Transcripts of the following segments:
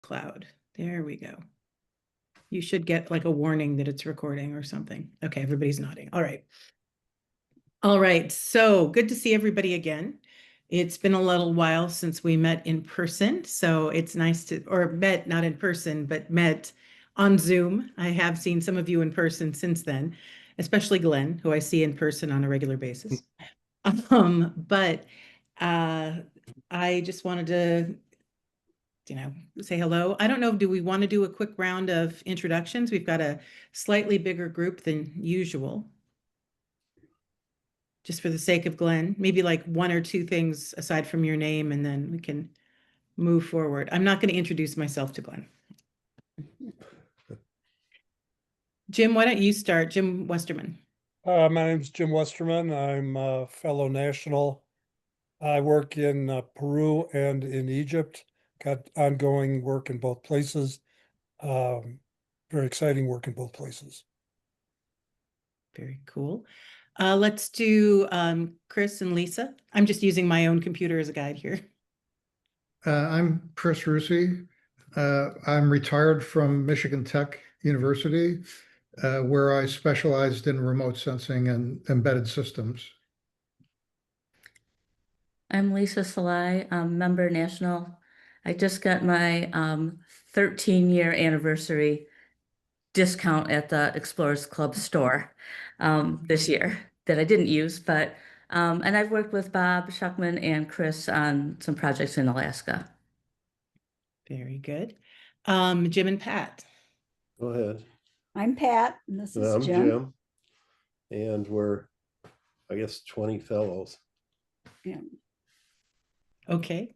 Cloud. There we go. You should get like a warning that it's recording or something. Okay, everybody's nodding. All right. All right, so good to see everybody again. It's been a little while since we met in person, so it's nice to, or met not in person, but met on Zoom. I have seen some of you in person since then, especially Glenn, who I see in person on a regular basis. But I just wanted to, say hello. I don't know, do we want to do a quick round of introductions? We've got a slightly bigger group than usual. Just for the sake of Glenn, maybe like one or two things aside from your name, and then we can move forward. I'm not going to introduce myself to Glenn. Jim, why don't you start? Jim Westerman. My name's Jim Westerman. I'm a fellow national. I work in Peru and in Egypt. Got ongoing work in both places. Very exciting work in both places. Very cool. Let's do Chris and Lisa. I'm just using my own computer as a guide here. I'm Chris Rusi. I'm retired from Michigan Tech University, where I specialized in remote sensing and embedded systems. I'm Lisa Salai, member national. I just got my 13-year anniversary discount at the Explorers Club store this year that I didn't use, but and I've worked with Bob Schuckman and Chris on some projects in Alaska. Very good. Jim and Pat. Go ahead. I'm Pat, and this is I'm Jim. Jim. And we're, I guess, 20 fellows. Yeah. Okay,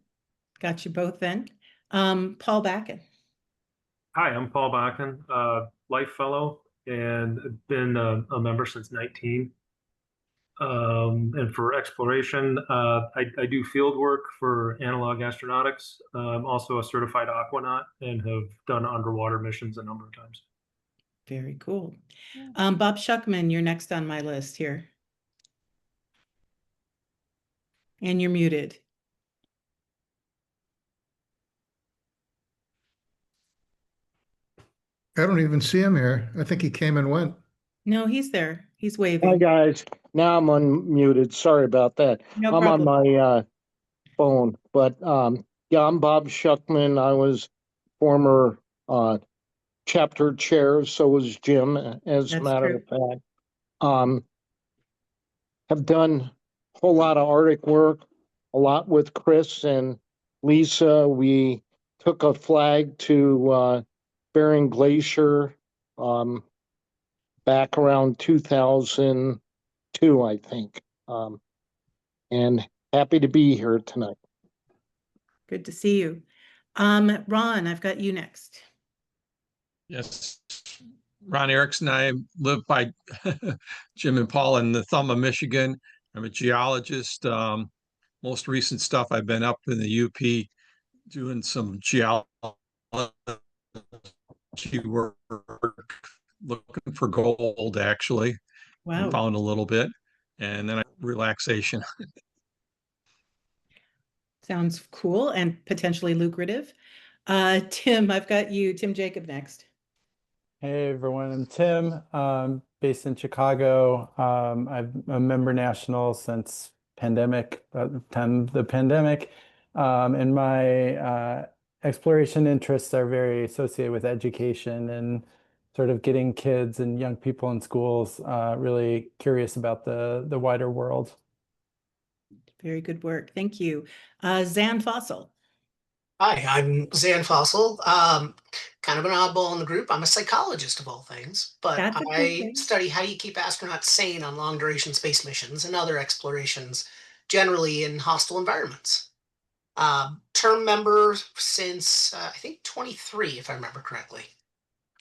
got you both then. Paul Backen. Hi, I'm Paul Bakken, Life Fellow, and been a member since 19. And for exploration, I do field work for Analog Astronautics. I'm also a certified aquanaut and have done underwater missions a number of times. Very cool. Bob Schuckman, you're next on my list here. And you're muted. I don't even see him here. I think he came and went. No, he's there. He's waving. Hi, guys. Now I'm unmuted. Sorry about that. No I'm problem. on my phone. But yeah, I'm Bob Schuckman. I was former chapter chair. So was Jim, as a That's matter true. of fact. Have done a whole lot of Arctic work, a lot with Chris and Lisa. We took a flag to Bering Glacier back around 2002, I think. And happy to be here tonight. Good to see you. Ron, I've got you next. Yes, Ron Erickson. I live by Jim and Paul in the Thumb of Michigan. I'm a geologist. Most recent stuff, I've been up in the UP doing some geology work, looking for gold, actually. Wow. I found a little bit, and then relaxation. Sounds cool and potentially lucrative. Tim, I've got you, Tim Jacob, next. Hey everyone, I'm Tim, based in Chicago. I'm a member national since pandemic, time of the pandemic, and my exploration interests are very associated with education and sort of getting kids and young people in schools really curious about the wider world. Very good work. Thank you. Zan Fossil. Hi, I'm Zan Fossil. Kind of an oddball in the group. I'm a psychologist of all things, but I study how you keep astronauts sane on long duration space missions and other explorations, generally in hostile environments. Term member since I think 23, if I remember correctly.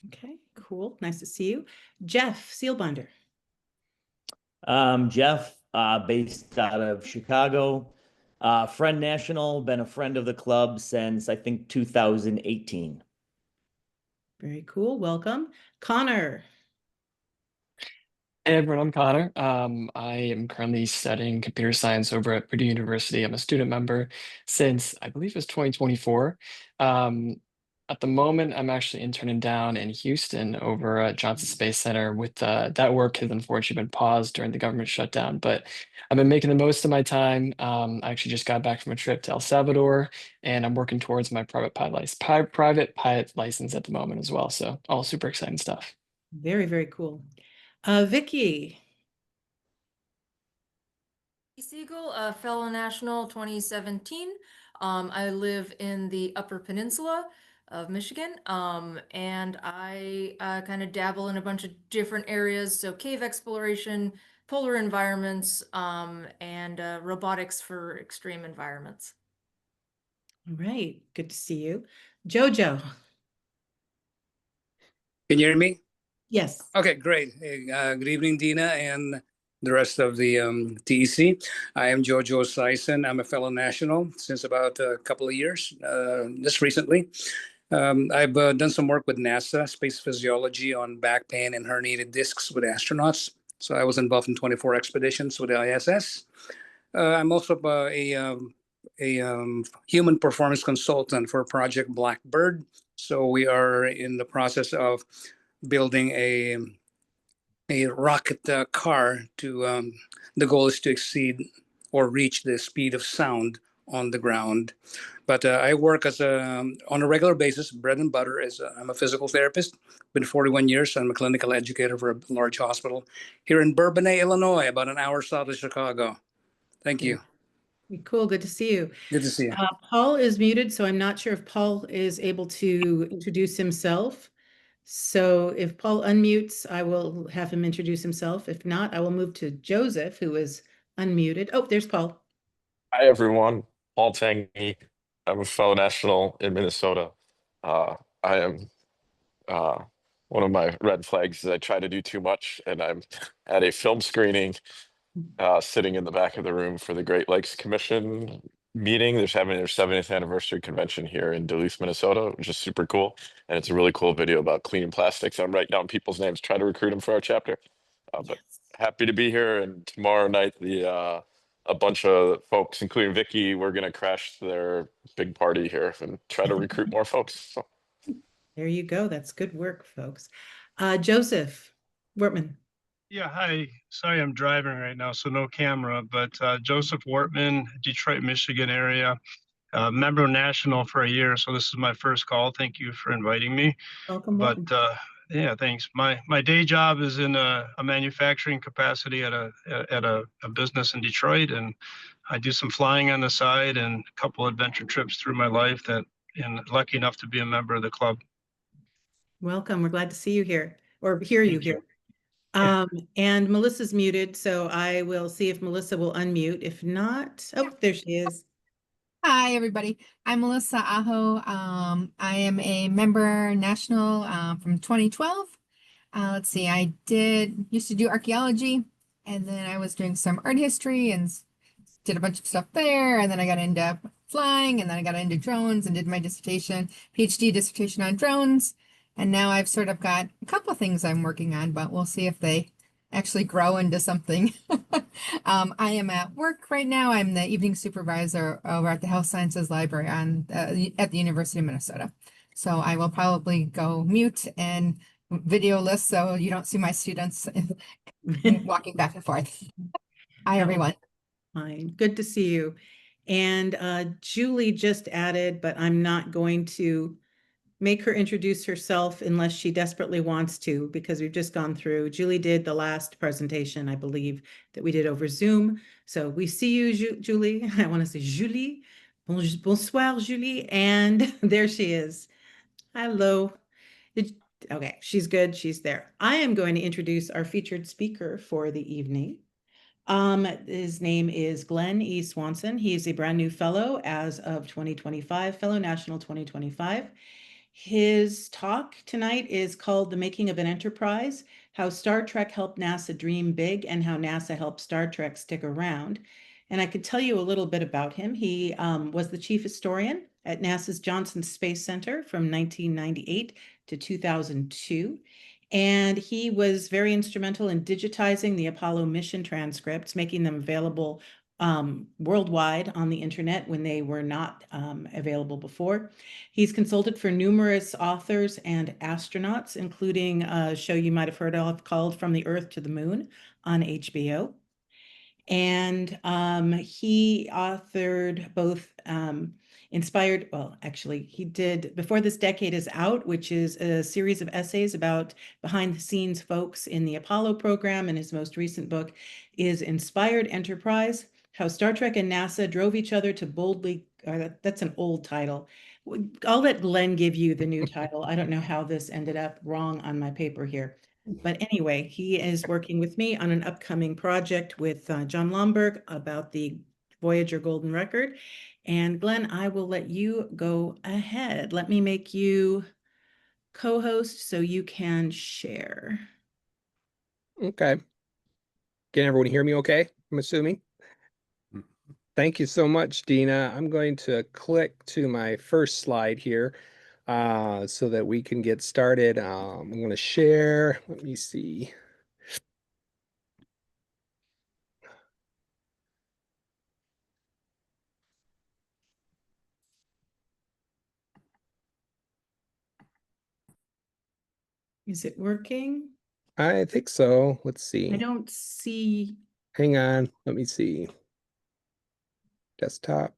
Okay, cool. Nice to see you. Jeff Seelbinder. Jeff, based out of Chicago. Friend National, been a friend of the club since I think 2018. Very cool. Welcome. Connor. Hey everyone, I'm Connor. I am currently studying computer science over at Purdue University. I'm a student member since I believe it was 2024. At the moment, I'm actually interning down in Houston over at Johnson Space Center with that work has unfortunately been paused during the government shutdown, but I've been making the most of my time. I actually just got back from a trip to El Salvador and I'm working towards my private pilot license at the moment as well. So all super exciting stuff. Very, very cool. Vicky. Siegel, a fellow national 2017. I live in the Upper Peninsula of Michigan, and I kind of dabble in a bunch of different areas. So cave exploration, polar environments, and robotics for extreme environments. All right, good to see you. Jojo. Can you hear me? Yes. Okay, great. Hey, good evening, Dina, and the rest of the TEC. I am Jojo Sison. I'm a fellow national since about a couple of years, just recently. I've done some work with NASA, space physiology on back pain and herniated discs with astronauts. So I was involved in 24 expeditions with the ISS. I'm also a human performance consultant for Project Blackbird. So we are in the process of building a rocket car to the goal is to exceed or reach the speed of sound on the ground. But I work as on a regular basis. Bread and butter is I'm a physical therapist. Been 41 years. I'm a clinical educator for a large hospital here in Bourbonnais, Illinois, about an hour south of Chicago. Thank you. Cool. Good to see you. Good to see you. Paul is muted, so I'm not sure if Paul is able to introduce himself. So if Paul unmutes, I will have him introduce himself. If not, I will move to Joseph, who is unmuted. Oh, there's Paul. Hi, everyone. Paul Tangy. I'm a fellow national in Minnesota. I am one of my red flags is I try to do too much, and I'm at a film screening sitting in the back of the room for the Great Lakes Commission meeting. They're having their 70th anniversary convention here in Duluth, Minnesota, which is super cool. And it's a really cool video about cleaning plastics. I'm writing down people's names, trying to recruit them for our chapter. But happy to be here. And tomorrow night, a bunch of folks, including Vicky, we're going to crash their big party here and try to recruit more folks. So. There you go. That's good work, folks. Joseph Wortman. Yeah, hi. Sorry, I'm driving right now, so no camera, but Joseph Wortman, Detroit, Michigan area, member of National for a year. So this is my first call. Thank you for inviting me. Welcome. But yeah, thanks. My day job is in a manufacturing capacity at a business in Detroit, and I do some flying on the side and a couple adventure trips through my life and lucky enough to be a member of the club. Welcome. We're glad to see you here or hear you here. And Melissa's muted, so I will see if Melissa will unmute. If not, oh, there she is. Hi, everybody. I'm Melissa Aho. I am a member national from 2012. Let's see, I used to do archaeology, and then I was doing some art history and did a bunch of stuff there. And then I got into flying, and then I got into drones and did my PhD dissertation on drones. And now I've sort of got a couple of things I'm working on, but we'll see if they actually grow into something. I am at work right now. I'm the evening supervisor over at the Health Sciences Library at the University of Minnesota. So I will probably go mute and video-less so you don't see my students walking back and forth. Hi, everyone. Fine. Good to see you. And Julie just added, but I'm not going to make her introduce herself unless she desperately wants to, because we've just gone through. Julie did the last presentation, I believe, that we did over Zoom. So we see you, Julie. I want to say Julie. Bonsoir, Julie. And there she is. Hello. Okay, she's good. She's there. I am going to introduce our featured speaker for the evening. His name is Glenn E. Swanson. He's a brand new fellow as of 2025, fellow national 2025. His talk tonight is called The Making of an Enterprise, How Star Trek Helped NASA Dream Big and How NASA Helped Star Trek Stick Around. And I could tell you a little bit about him. He was the chief historian at NASA's Johnson Space Center from 1998 to 2002. And he was very instrumental in digitizing the Apollo mission transcripts, making them available worldwide on the internet when they were not available before. He's consulted for numerous authors and astronauts, including a show you might have heard of called From the Earth to the Moon on HBO. And he authored both inspired, well, actually, he did Before This Decade Is Out, which is a series of essays about behind the scenes folks in the Apollo program. And his most recent book is Inspired Enterprise: How Star Trek and NASA Drove Each Other to Boldly, that's an old title. I'll let Glenn give you the new title. I don't know how this ended up wrong on my paper here. But anyway, he is working with me on an upcoming project with John Lomberg about the Voyager Golden Record. And Glenn, I will let you go ahead. Let me make you co-host so you can share. Okay. Can everyone hear me okay? I'm assuming. Thank you so much, Dina. I'm going to click to my first slide here so that we can get started. I'm going to share. Let me see. Is it working? I think so. Let's see. I don't see. Hang on. Let me see. Desktop.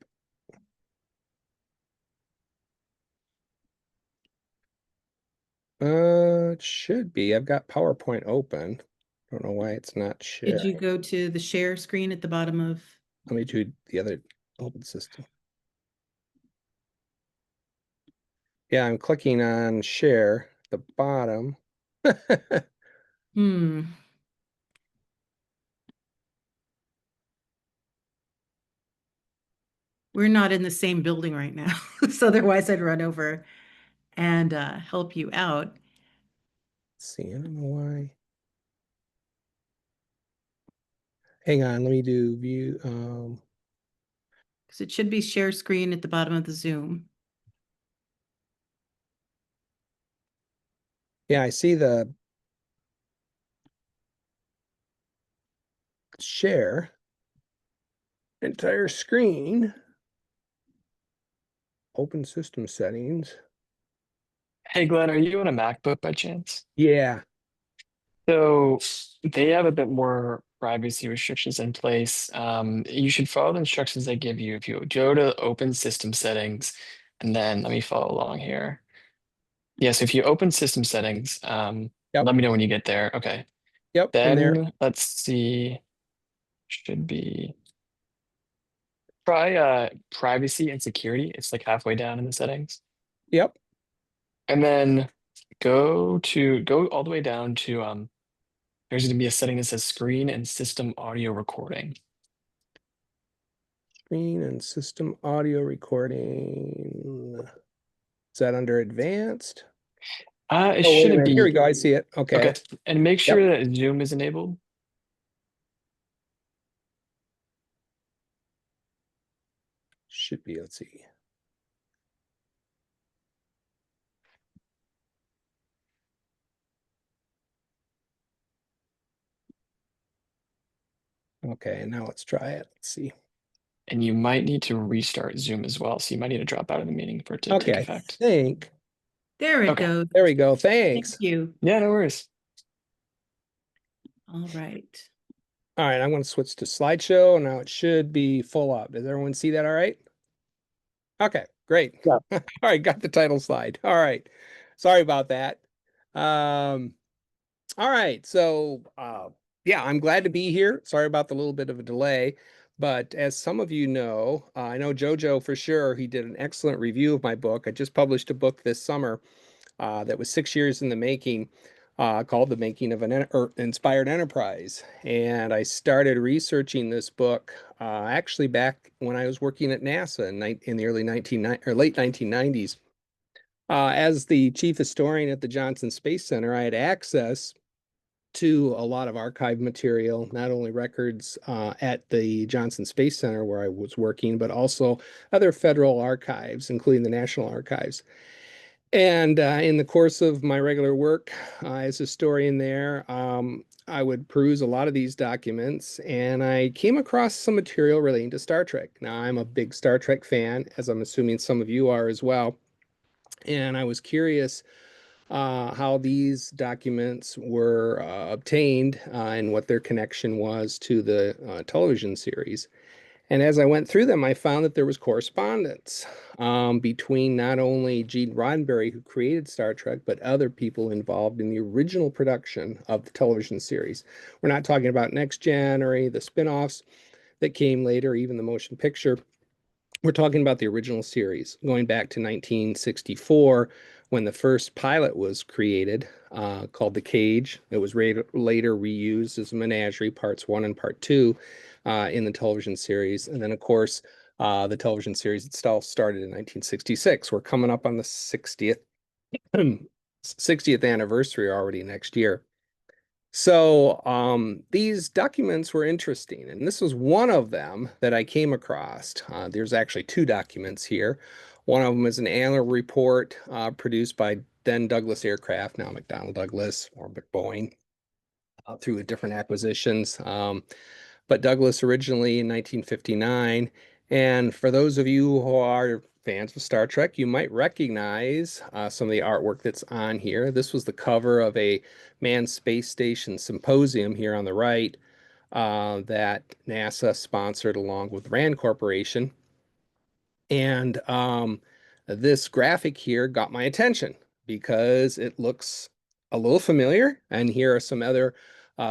It should be. I've got PowerPoint open. Don't know why it's not sharing. Did you go to the share screen at the bottom of? Let me do the other open system. Yeah, I'm clicking on share at the bottom. We're not in the same building right now, so otherwise I'd run over and help you out. Let's see, I don't know why. Hang on, let me do view. Because it should be share screen at the bottom of the Zoom. Yeah, I see the share entire screen. Open system settings. Hey, Glenn, are you on a MacBook by chance? Yeah. So they have a bit more privacy restrictions in place. You should follow the instructions they give you. If you go to open system settings, and then let me follow along here. Yes, if you open system settings, let me know when you get there. Okay. Yep. Then let's see. Should be try privacy and security. It's like halfway down in the settings. Yep. And then go all the way down to there's going to be a setting that says screen and system audio recording. Screen and system audio recording. Is that under advanced? It oh, shouldn't be. Here we go. I see it. Okay. Okay. And make sure that Zoom is enabled. Should be. Let's see. Okay, now let's try it. Let's see. And you might need to restart Zoom as well. So you might need to drop out of the meeting for it to take effect. I think. There it goes. There we go. Thanks. Thank you. Yeah, no worries. All right. All right, I'm going to switch to slideshow. Now it should be full up. Does everyone see that all right? Okay, great. Yeah. All right, got the title slide. All right. Sorry about that. All right, so yeah, I'm glad to be here. Sorry about the little bit of a delay, but as some of you know, I know Jojo for sure. He did an excellent review of my book. I just published a book this summer that was 6 years in the making, called The Making of an Inspired Enterprise. And I started researching this book actually back when I was working at NASA in the late 1990s. As the chief historian at the Johnson Space Center, I had access to a lot of archive material, not only records at the Johnson Space Center where I was working, but also other federal archives, including the National Archives. And in the course of my regular work as a historian there, I would peruse a lot of these documents, and I came across some material relating to Star Trek. Now, I'm a big Star Trek fan, as I'm assuming some of you are as well. And I was curious how these documents were obtained and what their connection was to the television series. And as I went through them, I found that there was correspondence between not only Gene Roddenberry, who created Star Trek, but other people involved in the original production of the television series. We're not talking about Next Gen or any of the spin-offs that came later, even the motion picture. We're talking about the original series, going back to 1964, when the first pilot was created, called The Cage. It was later reused as a menagerie, parts 1 and part 2, in the television series. And then, of course, the television series itself started in 1966. We're coming up on the 60th anniversary already next year. So these documents were interesting, and this was one of them that I came across. There's actually 2 documents here. One of them is an annual report produced by then Douglas Aircraft, now McDonnell Douglas or Boeing, through different acquisitions. But Douglas originally in 1959. And for those of you who are fans of Star Trek, you might recognize some of the artwork that's on here. This was the cover of a manned space station symposium here on the right that NASA sponsored along with RAND Corporation. And this graphic here got my attention because it looks a little familiar. And here are some other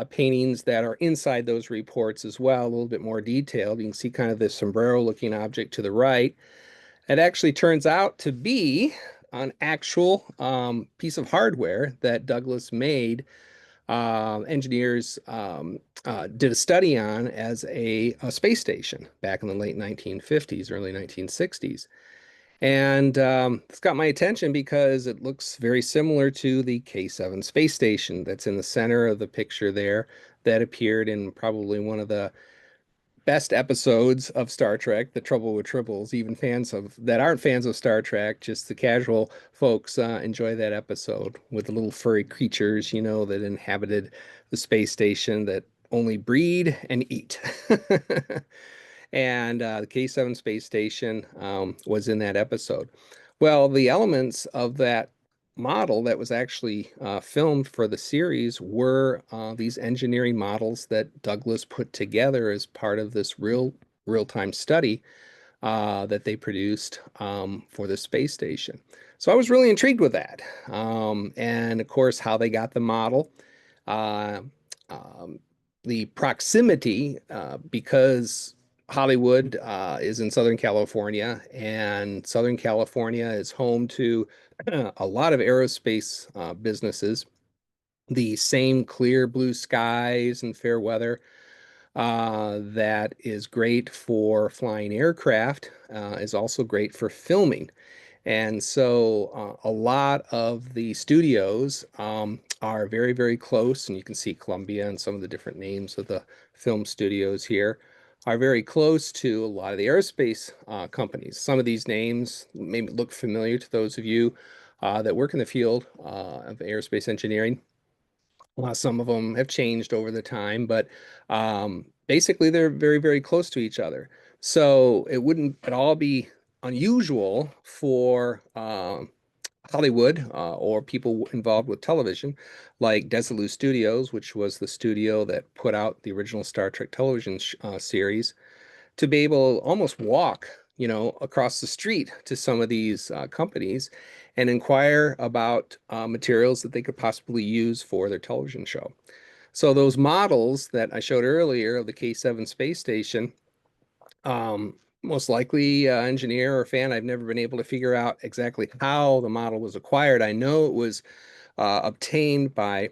paintings that are inside those reports as well, a little bit more detailed. You can see kind of this sombrero looking object to the right. It actually turns out to be an actual piece of hardware that Douglas made. Engineers did a study on as a space station back in the late 1950s, early 1960s. And it's got my attention because it looks very similar to the K-7 space station that's in the center of the picture there, that appeared in probably one of the best episodes of Star Trek, The Trouble with Tribbles. Even fans that aren't fans of Star Trek, just the casual folks, enjoy that episode with the little furry creatures, you know, that inhabited the space station that only breed and eat. And the K-7 space station was in that episode. Well, the elements of that model that was actually filmed for the series were these engineering models that Douglas put together as part of this real-time study that they produced for the space station. So I was really intrigued with that. And of course, how they got the model. The proximity, because Hollywood is in Southern California, and Southern California is home to a lot of aerospace businesses. The same clear blue skies and fair weather that is great for flying aircraft is also great for filming. And so a lot of the studios are very, very close, and you can see Columbia and some of the different names of the film studios here are very close to a lot of the aerospace companies. Some of these names may look familiar to those of you that work in the field of aerospace engineering. Some of them have changed over the time, but basically they're very, very close to each other. So it wouldn't at all be unusual for Hollywood or people involved with television, like Desilu Studios, which was the studio that put out the original Star Trek television series, to be able to almost walk, you know, across the street to some of these companies and inquire about materials that they could possibly use for their television show. So those models that I showed earlier of the K-7 space station, most likely engineer or fan, I've never been able to figure out exactly how the model was acquired. I know it was obtained by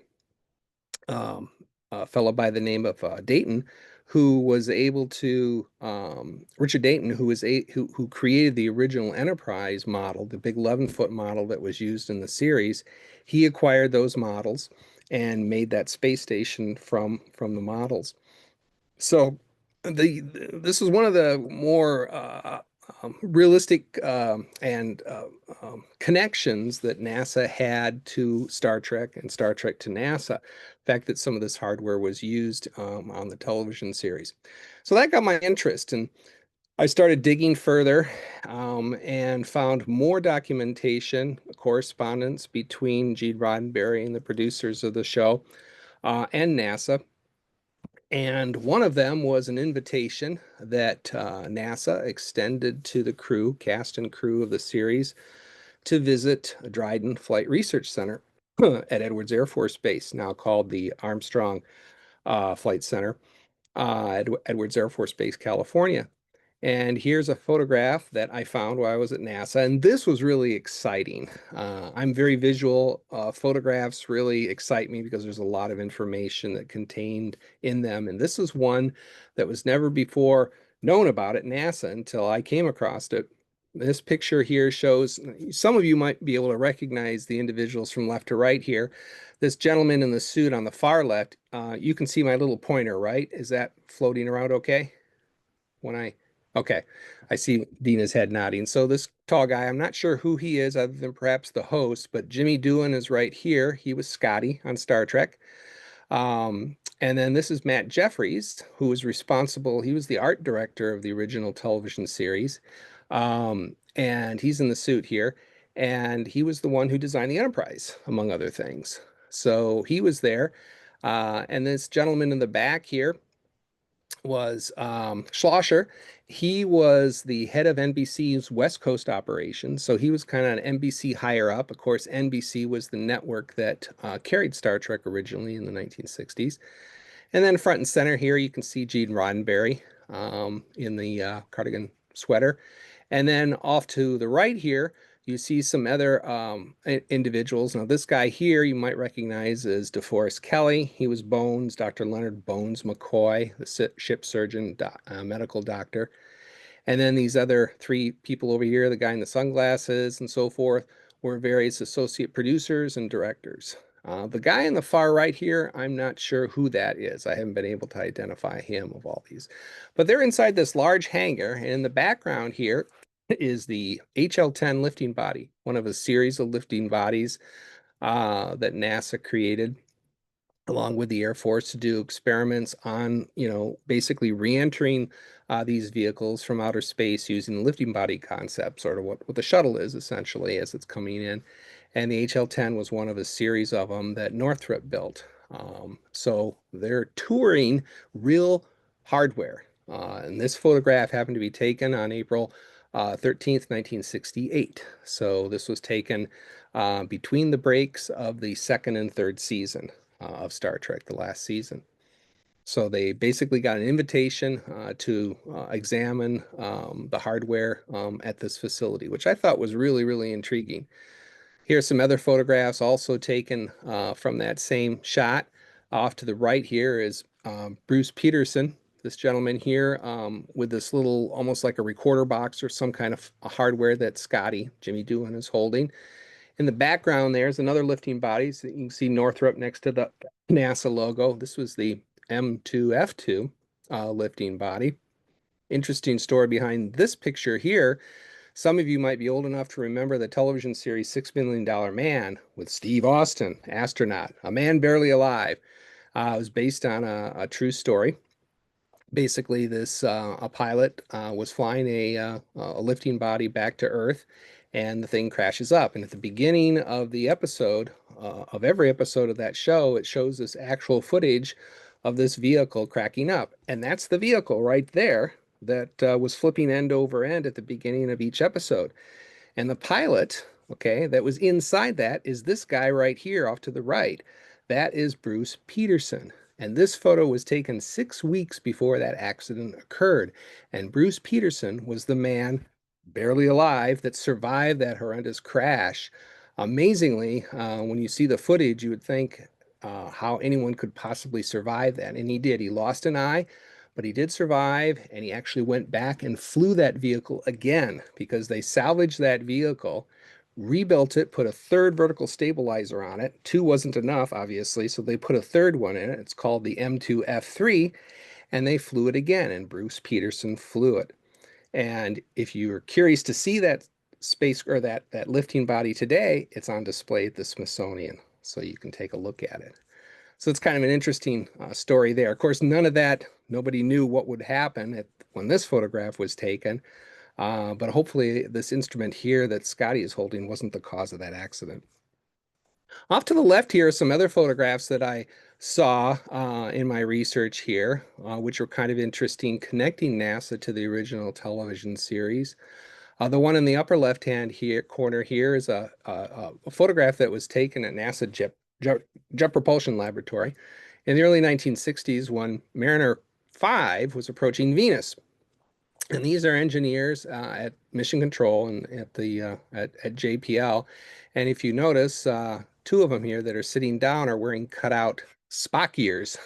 a fellow by the name of Dayton, who was able to Richard Dayton, who created the original Enterprise model, the big 11-foot model that was used in the series. He acquired those models and made that space station from the models. So this is one of the more realistic connections that NASA had to Star Trek and Star Trek to NASA. The fact that some of this hardware was used on the television series. So that got my interest, and I started digging further and found more documentation, correspondence between Gene Roddenberry and the producers of the show and NASA. And one of them was an invitation that NASA extended to the crew, cast and crew of the series, to visit Dryden Flight Research Center at Edwards Air Force Base, now called the Armstrong Flight Center at Edwards Air Force Base, California. And here's a photograph that I found while I was at NASA, and this was really exciting. I'm very visual. Photographs really excite me because there's a lot of information that contained in them. And this is one that was never before known about at NASA until I came across it. This picture here shows, some of you might be able to recognize the individuals from left to right here. This gentleman in the suit on the far left, you can see my little pointer, right? Is that floating around okay? Okay, I see Dina's head nodding. So this tall guy, I'm not sure who he is other than perhaps the host, but Jimmy Doohan is right here. He was Scotty on Star Trek. And then this is Matt Jeffries, who was responsible. He was the art director of the original television series. And he's in the suit here. And he was the one who designed the Enterprise, among other things. So he was there. And this gentleman in the back here was Schlosser. He was the head of NBC's West Coast operations. So he was kind of an NBC higher up. Of course, NBC was the network that carried Star Trek originally in the 1960s. And then front and center here, you can see Gene Roddenberry in the cardigan sweater. And then off to the right here, you see some other individuals. Now, this guy here you might recognize as DeForest Kelley. He was Bones, Dr. Leonard Bones McCoy, the ship surgeon, medical doctor. And then these other three people over here, the guy in the sunglasses and so forth, were various associate producers and directors. The guy in the far right here, I'm not sure who that is. I haven't been able to identify him of all these. But they're inside this large hangar, and in the background here is the HL-10 lifting body, one of a series of lifting bodies that NASA created along with the Air Force to do experiments on, basically re-entering these vehicles from outer space using the lifting body concept, sort of what the shuttle is essentially as it's coming in. And the HL-10 was one of a series of them that Northrop built. So they're touring real hardware. And this photograph happened to be taken on April 13th, 1968. So this was taken between the breaks of the second and third season of Star Trek, the last season. So they basically got an invitation to examine the hardware at this facility, which I thought was really, really intriguing. Here's some other photographs also taken from that same shot. Off to the right here is Bruce Peterson, this gentleman here with this little, almost like a recorder box or some kind of hardware that Scotty, Jimmy Doohan, is holding. In the background, there's another lifting body. So you can see Northrop next to the NASA logo. This was the M2F2 lifting body. Interesting story behind this picture here. Some of you might be old enough to remember the television series $6 Million Man with Steve Austin, astronaut, a man barely alive. It was based on a true story. Basically, a pilot was flying a lifting body back to Earth, and the thing crashes up. And at the beginning of the episode, of every episode of that show, it shows this actual footage of this vehicle cracking up. And that's the vehicle right there that was flipping end over end at the beginning of each episode. And the pilot, that was inside that is this guy right here off to the right. That is Bruce Peterson. And this photo was taken 6 weeks before that accident occurred. And Bruce Peterson was the man, barely alive, that survived that horrendous crash. Amazingly, when you see the footage, you would think how anyone could possibly survive that. And he did. He lost an eye, but he did survive. And he actually went back and flew that vehicle again because they salvaged that vehicle, rebuilt it, put a third vertical stabilizer on it. 2 wasn't enough, obviously, so they put a third one in it. It's called the M2F3, and they flew it again, and Bruce Peterson flew it. And if you're curious to see that space or that lifting body today, it's on display at the Smithsonian, so you can take a look at it. So it's kind of an interesting story there. Of course, none of that, nobody knew what would happen when this photograph was taken, but hopefully this instrument here that Scotty is holding wasn't the cause of that accident. Off to the left here are some other photographs that I saw in my research here, which were kind of interesting, connecting NASA to the original television series. The one in the upper left-hand corner here is a photograph that was taken at NASA Jet Propulsion Laboratory in the early 1960s when Mariner 5 was approaching Venus. And these are engineers at Mission Control and at JPL. And if you notice, two of them here that are sitting down are wearing cutout Spock ears.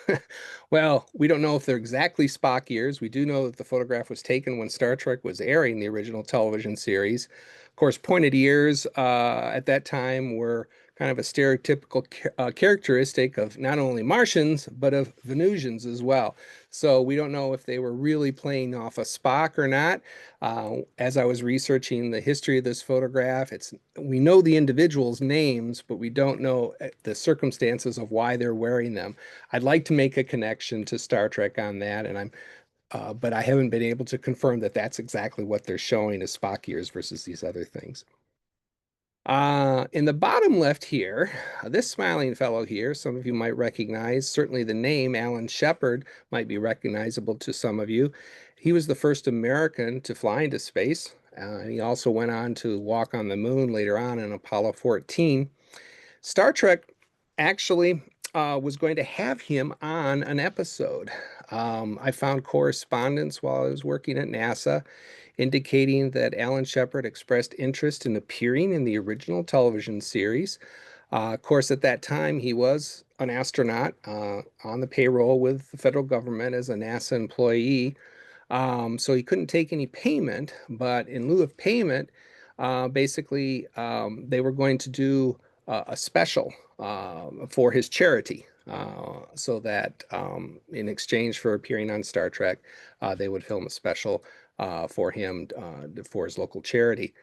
Well, we don't know if they're exactly Spock ears. We do know that the photograph was taken when Star Trek was airing the original television series. Of course, pointed ears at that time were kind of a stereotypical characteristic of not only Martians, but of Venusians as well. So we don't know if they were really playing off a Spock or not. As I was researching the history of this photograph, we know the individuals' names, but we don't know the circumstances of why they're wearing them. I'd like to make a connection to Star Trek on that, and but I haven't been able to confirm that that's exactly what they're showing as Spock ears versus these other things. In the bottom left here, this smiling fellow here, some of you might recognize, certainly the name Alan Shepard might be recognizable to some of you. He was the first American to fly into space. He also went on to walk on the moon later on in Apollo 14. Star Trek actually was going to have him on an episode. I found correspondence while I was working at NASA indicating that Alan Shepard expressed interest in appearing in the original television series. Of course, at that time, he was an astronaut on the payroll with the federal government as a NASA employee. So he couldn't take any payment, but in lieu of payment, basically, they were going to do a special for his charity. So that in exchange for appearing on Star Trek, they would film a special for him for his local charity.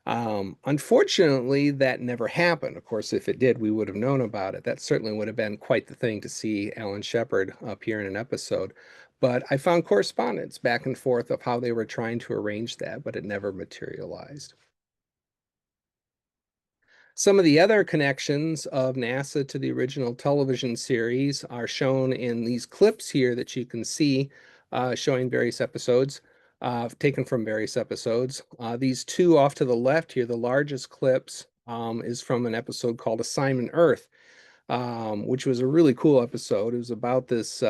Unfortunately, that never happened. Of course, if it did, we would have known about it. That certainly would have been quite the thing to see Alan Shepard appear in an episode. But I found correspondence back and forth of how they were trying to arrange that, but it never materialized. Some of the other connections of NASA to the original television series are shown in these clips here that you can see showing various episodes, taken from various episodes. These two off to the left here, the largest clips, is from an episode called Assignment Earth, which was a really cool episode. It was about this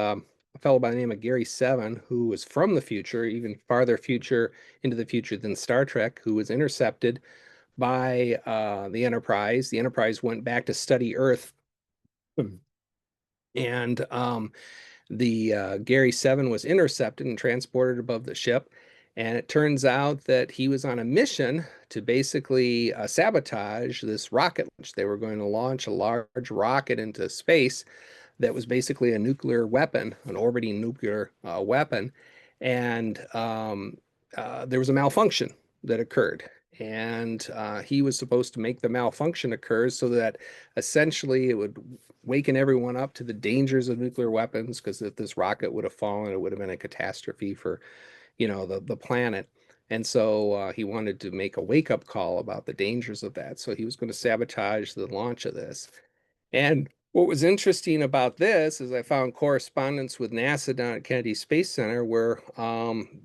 a fellow by the name of Gary Seven, who was from the future, even farther future into the future than Star Trek, who was intercepted by the Enterprise. The Enterprise went back to study Earth. And the Gary 7 was intercepted and transported above the ship. And it turns out that he was on a mission to basically sabotage this rocket launch. They were going to launch a large rocket into space that was basically a nuclear weapon, an orbiting nuclear weapon. And there was a malfunction that occurred. And he was supposed to make the malfunction occur so that essentially it would waken everyone up to the dangers of nuclear weapons, because if this rocket would have fallen, it would have been a catastrophe for, the planet. And so he wanted to make a wake-up call about the dangers of that. So he was going to sabotage the launch of this. And what was interesting about this is I found correspondence with NASA down at Kennedy Space Center where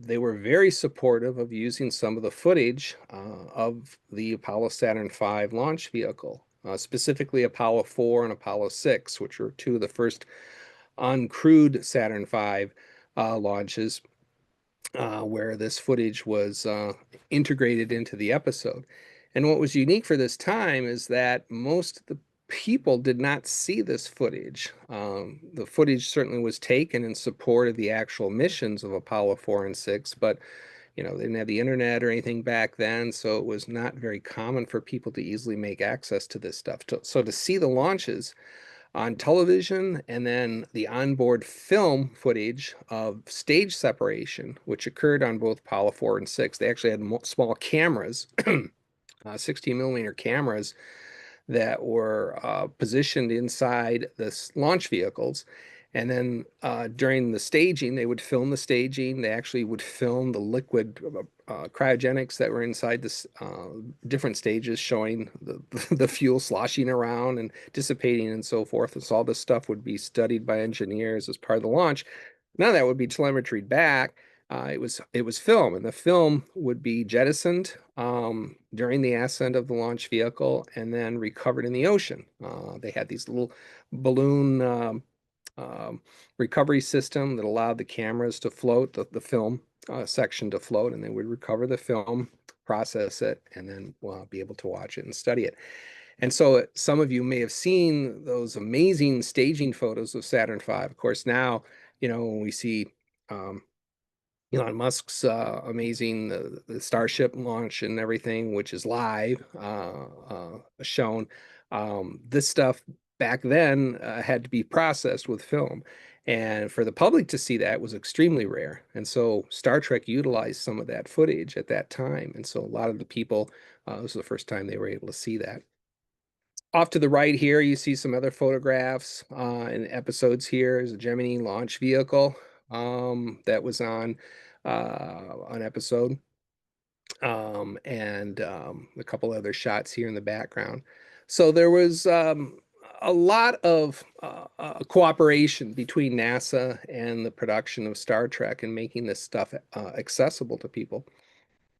they were very supportive of using some of the footage of the Apollo Saturn V launch vehicle, specifically Apollo 4 and Apollo 6, which were two of the first uncrewed Saturn V launches, where this footage was integrated into the episode. And what was unique for this time is that most of the people did not see this footage. The footage certainly was taken in support of the actual missions of Apollo 4 and 6, but they didn't have the internet or anything back then, so it was not very common for people to easily make access to this stuff. So to see the launches on television, and then the onboard film footage of stage separation, which occurred on both Apollo 4 and 6. They actually had small cameras, 16 millimeter cameras that were positioned inside the launch vehicles. And then during the staging, they would film the staging. They actually would film the liquid cryogenics that were inside this different stages, showing the fuel sloshing around and dissipating and so forth. And so all this stuff would be studied by engineers as part of the launch. None of that would be telemetried back. It was film, and the film would be jettisoned during the ascent of the launch vehicle and then recovered in the ocean. They had these little balloon recovery system that allowed the cameras to float, the film section to float, and they would recover the film, process it, and then be able to watch it and study it. And so some of you may have seen those amazing staging photos of Saturn V. Of course, now, when we see Elon Musk's amazing the Starship launch and everything, which is live shown. This stuff back then had to be processed with film. And for the public to see that was extremely rare. And so Star Trek utilized some of that footage at that time. And so a lot of the people, this was the first time they were able to see that. Off to the right here, you see some other photographs and episodes here. Is a Gemini launch vehicle that was on an episode. And a couple other shots here in the background. So there was a lot of cooperation between NASA and the production of Star Trek and making this stuff accessible to people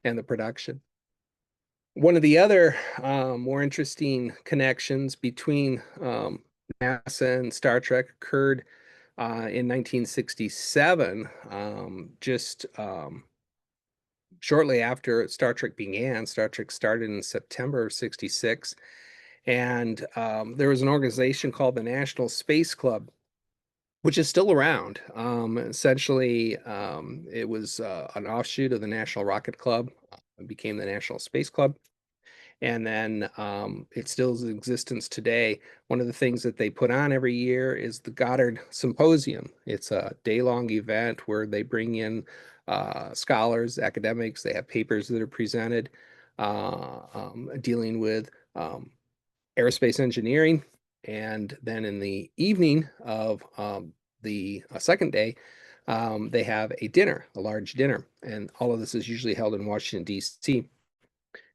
and the production. One of the other more interesting connections between NASA and Star Trek occurred in 1967, just shortly after Star Trek began. Star Trek started in September of '66. And there was an organization called the National Space Club, which is still around. Essentially, it was an offshoot of the National Rocket Club. It became the National Space Club. And then it still is in existence today. One of the things that they put on every year is the Goddard Symposium. It's a day-long event where they bring in scholars, academics. They have papers that are presented dealing with aerospace engineering. And then in the evening of the second day, they have a dinner, a large dinner. And all of this is usually held in Washington, D.C.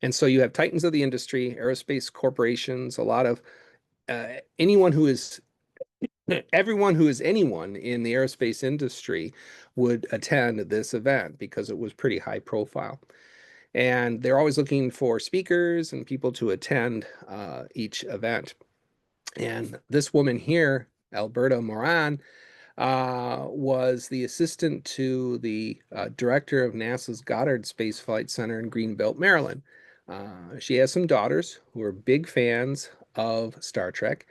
And so you have titans of the industry, aerospace corporations, a lot of everyone who is anyone in the aerospace industry would attend this event because it was pretty high profile. And they're always looking for speakers and people to attend each event. And this woman here, Alberta Moran, was the assistant to the director of NASA's Goddard Space Flight Center in Greenbelt, Maryland. She has some daughters who are big fans of Star Trek.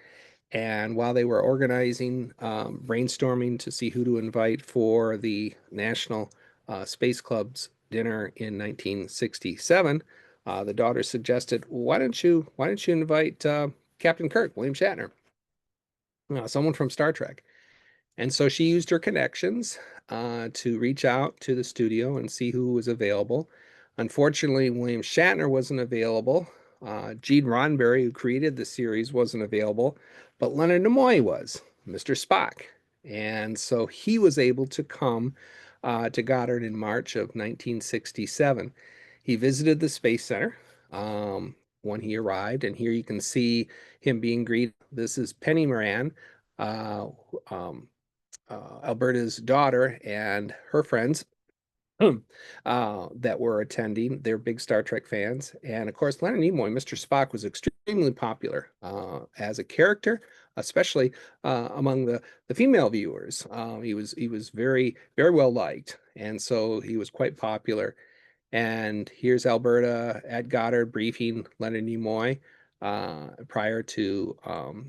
And while they were organizing, brainstorming to see who to invite for the National Space Club's dinner in 1967, the daughter suggested, why don't you invite Captain Kirk, William Shatner, someone from Star Trek. And so she used her connections to reach out to the studio and see who was available. Unfortunately, William Shatner wasn't available. Gene Roddenberry, who created the series, wasn't available, but Leonard Nimoy was, Mr. Spock. And so he was able to come to Goddard in March of 1967. He visited the Space Center when he arrived, and here you can see him being greeted. This is Penny Moran, Alberta's daughter, and her friends that were attending. They're big Star Trek fans. And of course, Leonard Nimoy, Mr. Spock, was extremely popular as a character, especially among the female viewers. He was very, very well liked. And so he was quite popular. And here's Alberta at Goddard briefing Leonard Nimoy prior to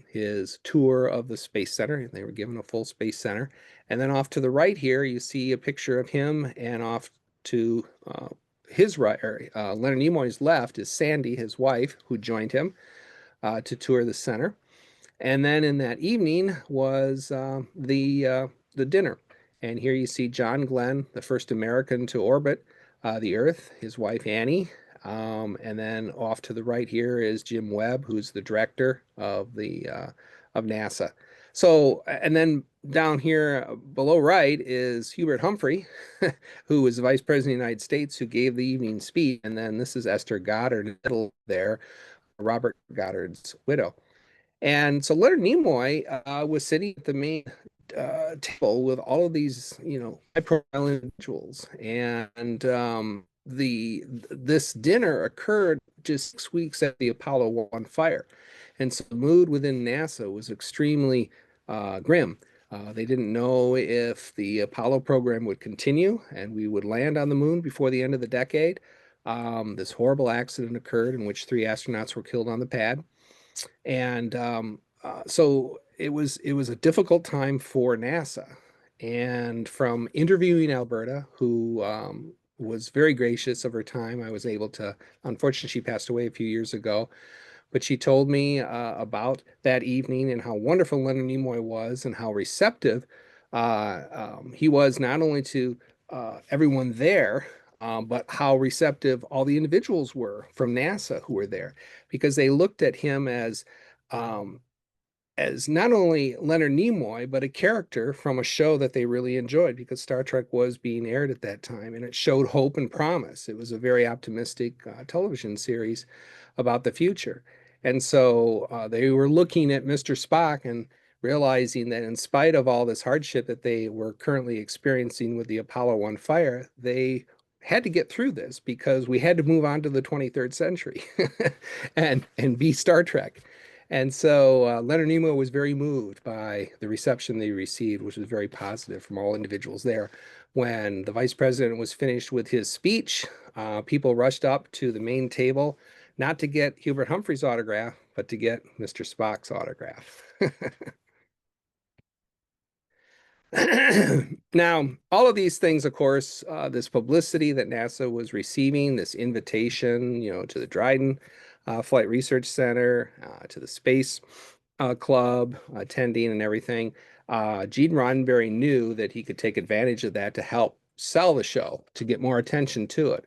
his tour of the Space Center. They were given a full Space Center. And then off to the right here, you see a picture of him, and off to his right, Leonard Nimoy's left, is Sandy, his wife, who joined him to tour the center. And then in that evening was the dinner. And here you see John Glenn, the first American to orbit the Earth, his wife Annie. And then off to the right here is Jim Webb, who's the director of NASA. So, and then down here below right is Hubert Humphrey, who was the Vice President of the United States, who gave the evening speech. And then this is Esther Goddard middle there, Robert Goddard's widow. And so Leonard Nimoy was sitting at the main table with all of these, high-profile individuals, and this dinner occurred just 6 weeks after the Apollo 1 fire, and so the mood within NASA was extremely grim. They didn't know if the Apollo program would continue and we would land on the moon before the end of the decade. This horrible accident occurred in which 3 astronauts were killed on the pad. And so it was a difficult time for NASA. And from interviewing Alberta, who was very gracious of her time, I was able to, unfortunately, she passed away a few years ago, but she told me about that evening and how wonderful Leonard Nimoy was and how receptive he was not only to everyone there, but how receptive all the individuals were from NASA who were there, because they looked at him as not only Leonard Nimoy, but a character from a show that they really enjoyed, because Star Trek was being aired at that time, and it showed hope and promise. It was a very optimistic television series about the future. And so they were looking at Mr. Spock and realizing that in spite of all this hardship that they were currently experiencing with the Apollo 1 fire, they had to get through this because we had to move on to the 23rd century and be Star Trek. And so Leonard Nimoy was very moved by the reception they received, which was very positive from all individuals there. When the vice president was finished with his speech, people rushed up to the main table, not to get Hubert Humphrey's autograph, but to get Mr. Spock's autograph. Now, all of these things, of course, this publicity that NASA was receiving, this invitation, to the Dryden Flight Research Center, to the Space Club, attending and everything, Gene Roddenberry knew that he could take advantage of that to help sell the show, to get more attention to it.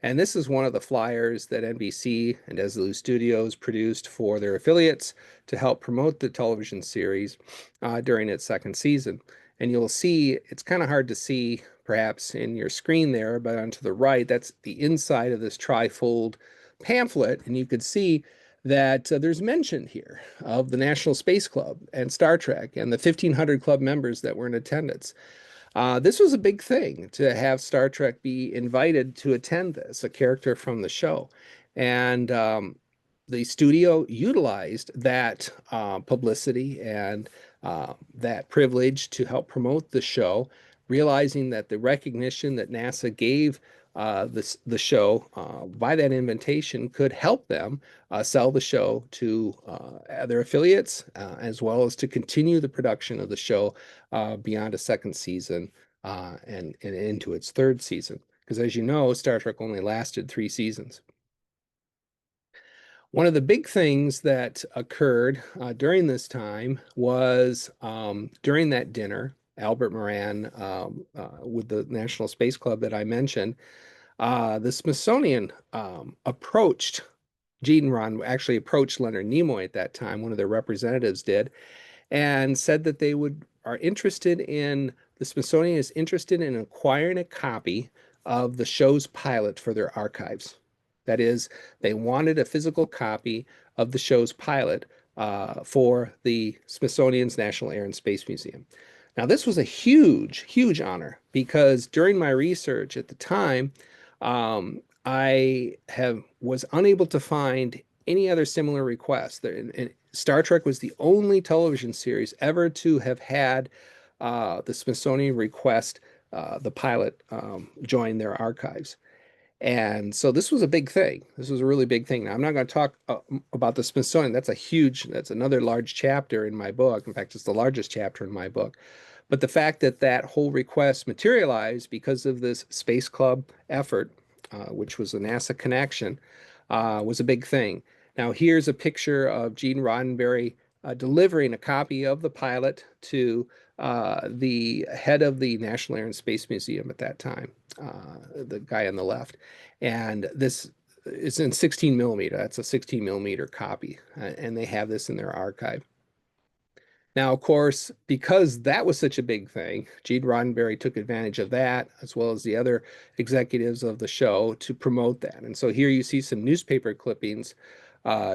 And this is one of the flyers that NBC and Desilu Studios produced for their affiliates to help promote the television series during its second season. And you'll see, it's kind of hard to see perhaps in your screen there, but onto the right, that's the inside of this trifold pamphlet. And you could see that there's mention here of the National Space Club and Star Trek and the 1,500 club members that were in attendance. This was a big thing to have Star Trek be invited to attend this, a character from the show. And the studio utilized that publicity and that privilege to help promote the show, realizing that the recognition that NASA gave the show by that invitation could help them sell the show to their affiliates, as well as to continue the production of the show beyond a second season and into its third season. Because as you know, Star Trek only lasted 3 seasons. One of the big things that occurred during this time was during that dinner, Albert Moran with the National Space Club that I mentioned, the Smithsonian approached Gene Roddenberry, actually approached Leonard Nimoy at that time, one of their representatives did, and said that the Smithsonian is interested in acquiring a copy of the show's pilot for their archives. That is, they wanted a physical copy of the show's pilot for the Smithsonian's National Air and Space Museum. Now, this was a huge, huge honor, because during my research at the time, I was unable to find any other similar requests. And Star Trek was the only television series ever to have had the Smithsonian request the pilot join their archives. And so this was a big thing. This was a really big thing. Now, I'm not going to talk about the Smithsonian. That's another large chapter in my book. In fact, it's the largest chapter in my book. But the fact that that whole request materialized because of this Space Club effort, which was a NASA connection, was a big thing. Now, here's a picture of Gene Roddenberry delivering a copy of the pilot to the head of the National Air and Space Museum at that time, the guy on the left. And this is in 16 millimeter. That's a 16 millimeter copy, and they have this in their archive. Now, of course, because that was such a big thing, Gene Roddenberry took advantage of that, as well as the other executives of the show, to promote that. And so here you see some newspaper clippings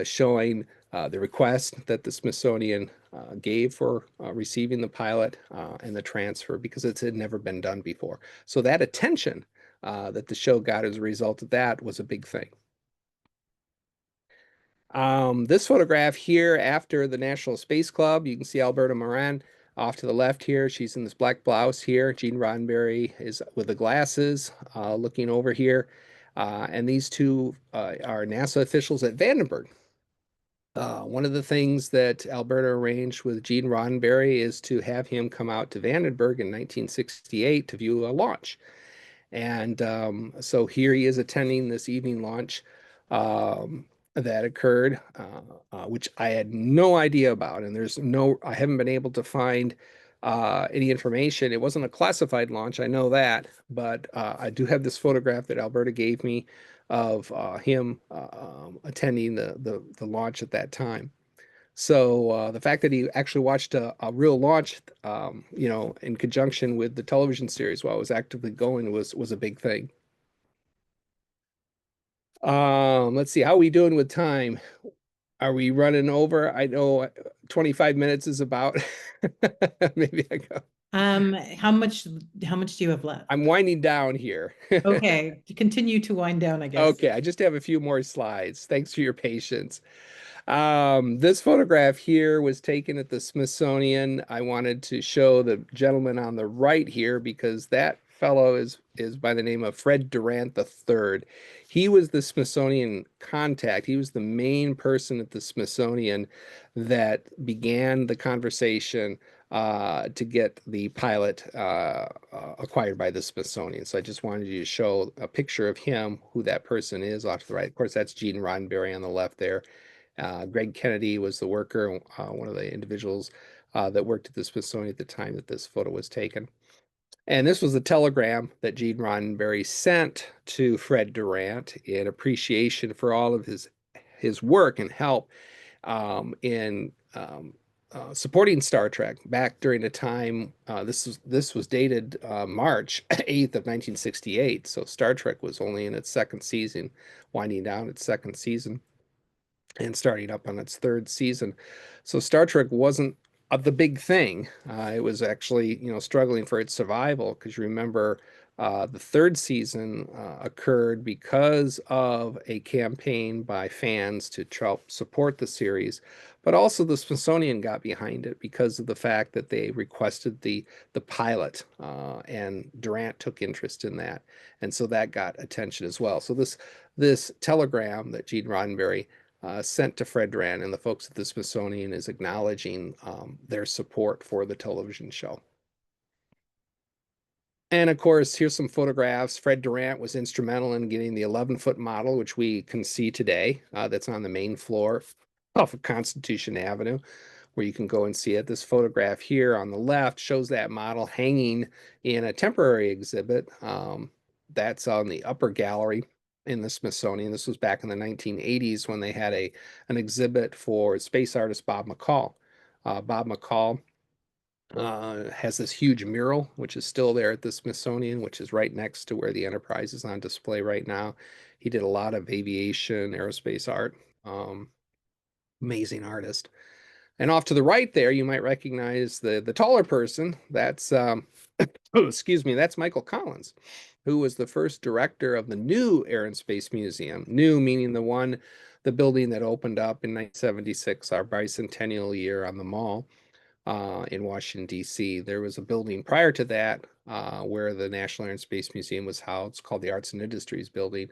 showing the request that the Smithsonian gave for receiving the pilot and the transfer, because it had never been done before. So that attention that the show got as a result of that was a big thing. This photograph here after the National Space Club, you can see Alberta Moran off to the left here. She's in this black blouse here. Gene Roddenberry is with the glasses looking over here. And these two are NASA officials at Vandenberg. One of the things that Alberta arranged with Gene Roddenberry is to have him come out to Vandenberg in 1968 to view a launch. And so here he is attending this evening launch that occurred, which I had no idea about. And I haven't been able to find any information. It wasn't a classified launch, I know that, but I do have this photograph that Alberta gave me of him attending the launch at that time. So the fact that he actually watched a real launch, in conjunction with the television series while it was actively going was a big thing. Let's see, how are we doing with time? Are we running over? I know 25 minutes is about. Maybe I go. How much do you have left? I'm winding down here. Okay, continue to wind down, I guess. Okay, I just have a few more slides. Thanks for your patience. This photograph here was taken at the Smithsonian. I wanted to show the gentleman on the right here because that fellow is by the name of Fred Durant III. He was the Smithsonian contact. He was the main person at the Smithsonian that began the conversation to get the pilot acquired by the Smithsonian. So I just wanted you to show a picture of him, who that person is off to the right. Of course, that's Gene Roddenberry on the left there. Greg Kennedy was the worker, one of the individuals that worked at the Smithsonian at the time that this photo was taken. And this was a telegram that Gene Roddenberry sent to Fred Durant in appreciation for all of his work and help in supporting Star Trek back during a time. This was dated March 8th of 1968. So Star Trek was only in its second season, winding down its second season and starting up on its third season. So Star Trek wasn't the big thing. It was actually, struggling for its survival, because you remember the third season occurred because of a campaign by fans to help support the series, but also the Smithsonian got behind it because of the fact that they requested the pilot, and Durant took interest in that, and so that got attention as well. So this telegram that Gene Roddenberry sent to Fred Durant and the folks at the Smithsonian is acknowledging their support for the television show. And of course, here's some photographs. Fred Durant was instrumental in getting the 11-foot model, which we can see today. That's on the main floor off of Constitution Avenue, where you can go and see it. This photograph here on the left shows that model hanging in a temporary exhibit. That's on the upper gallery in the Smithsonian. This was back in the 1980s when they had an exhibit for space artist Bob McCall. Bob McCall has this huge mural, which is still there at the Smithsonian, which is right next to where the Enterprise is on display right now. He did a lot of aviation, aerospace art. Amazing artist. And off to the right there, you might recognize the taller person. That's, excuse me, that's Michael Collins, who was the first director of the new Air and Space Museum. New meaning the building that opened up in 1976, our bicentennial year on the Mall in Washington, D.C. There was a building prior to that where the National Air and Space Museum was housed, called the Arts and Industries Building.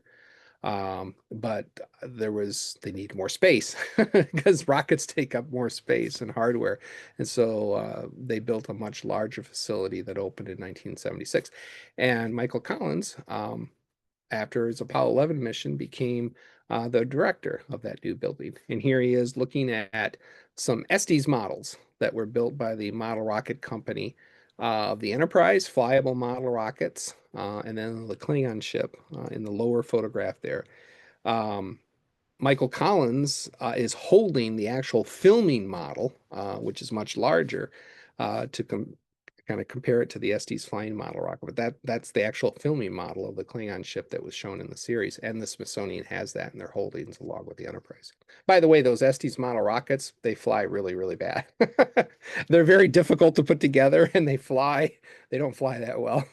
But they need more space because rockets take up more space and hardware. And so they built a much larger facility that opened in 1976. And Michael Collins, after his Apollo 11 mission, became the director of that new building. And here he is looking at some Estes models that were built by the Model Rocket Company of the Enterprise, flyable model rockets, and then the Klingon ship in the lower photograph there. Michael Collins is holding the actual filming model, which is much larger, to kind of compare it to the Estes flying model rocket. But that's the actual filming model of the Klingon ship that was shown in the series, and the Smithsonian has that in their holdings along with the Enterprise. By the way, those Estes model rockets, they fly really, really bad. They're very difficult to put together, and they don't fly that well.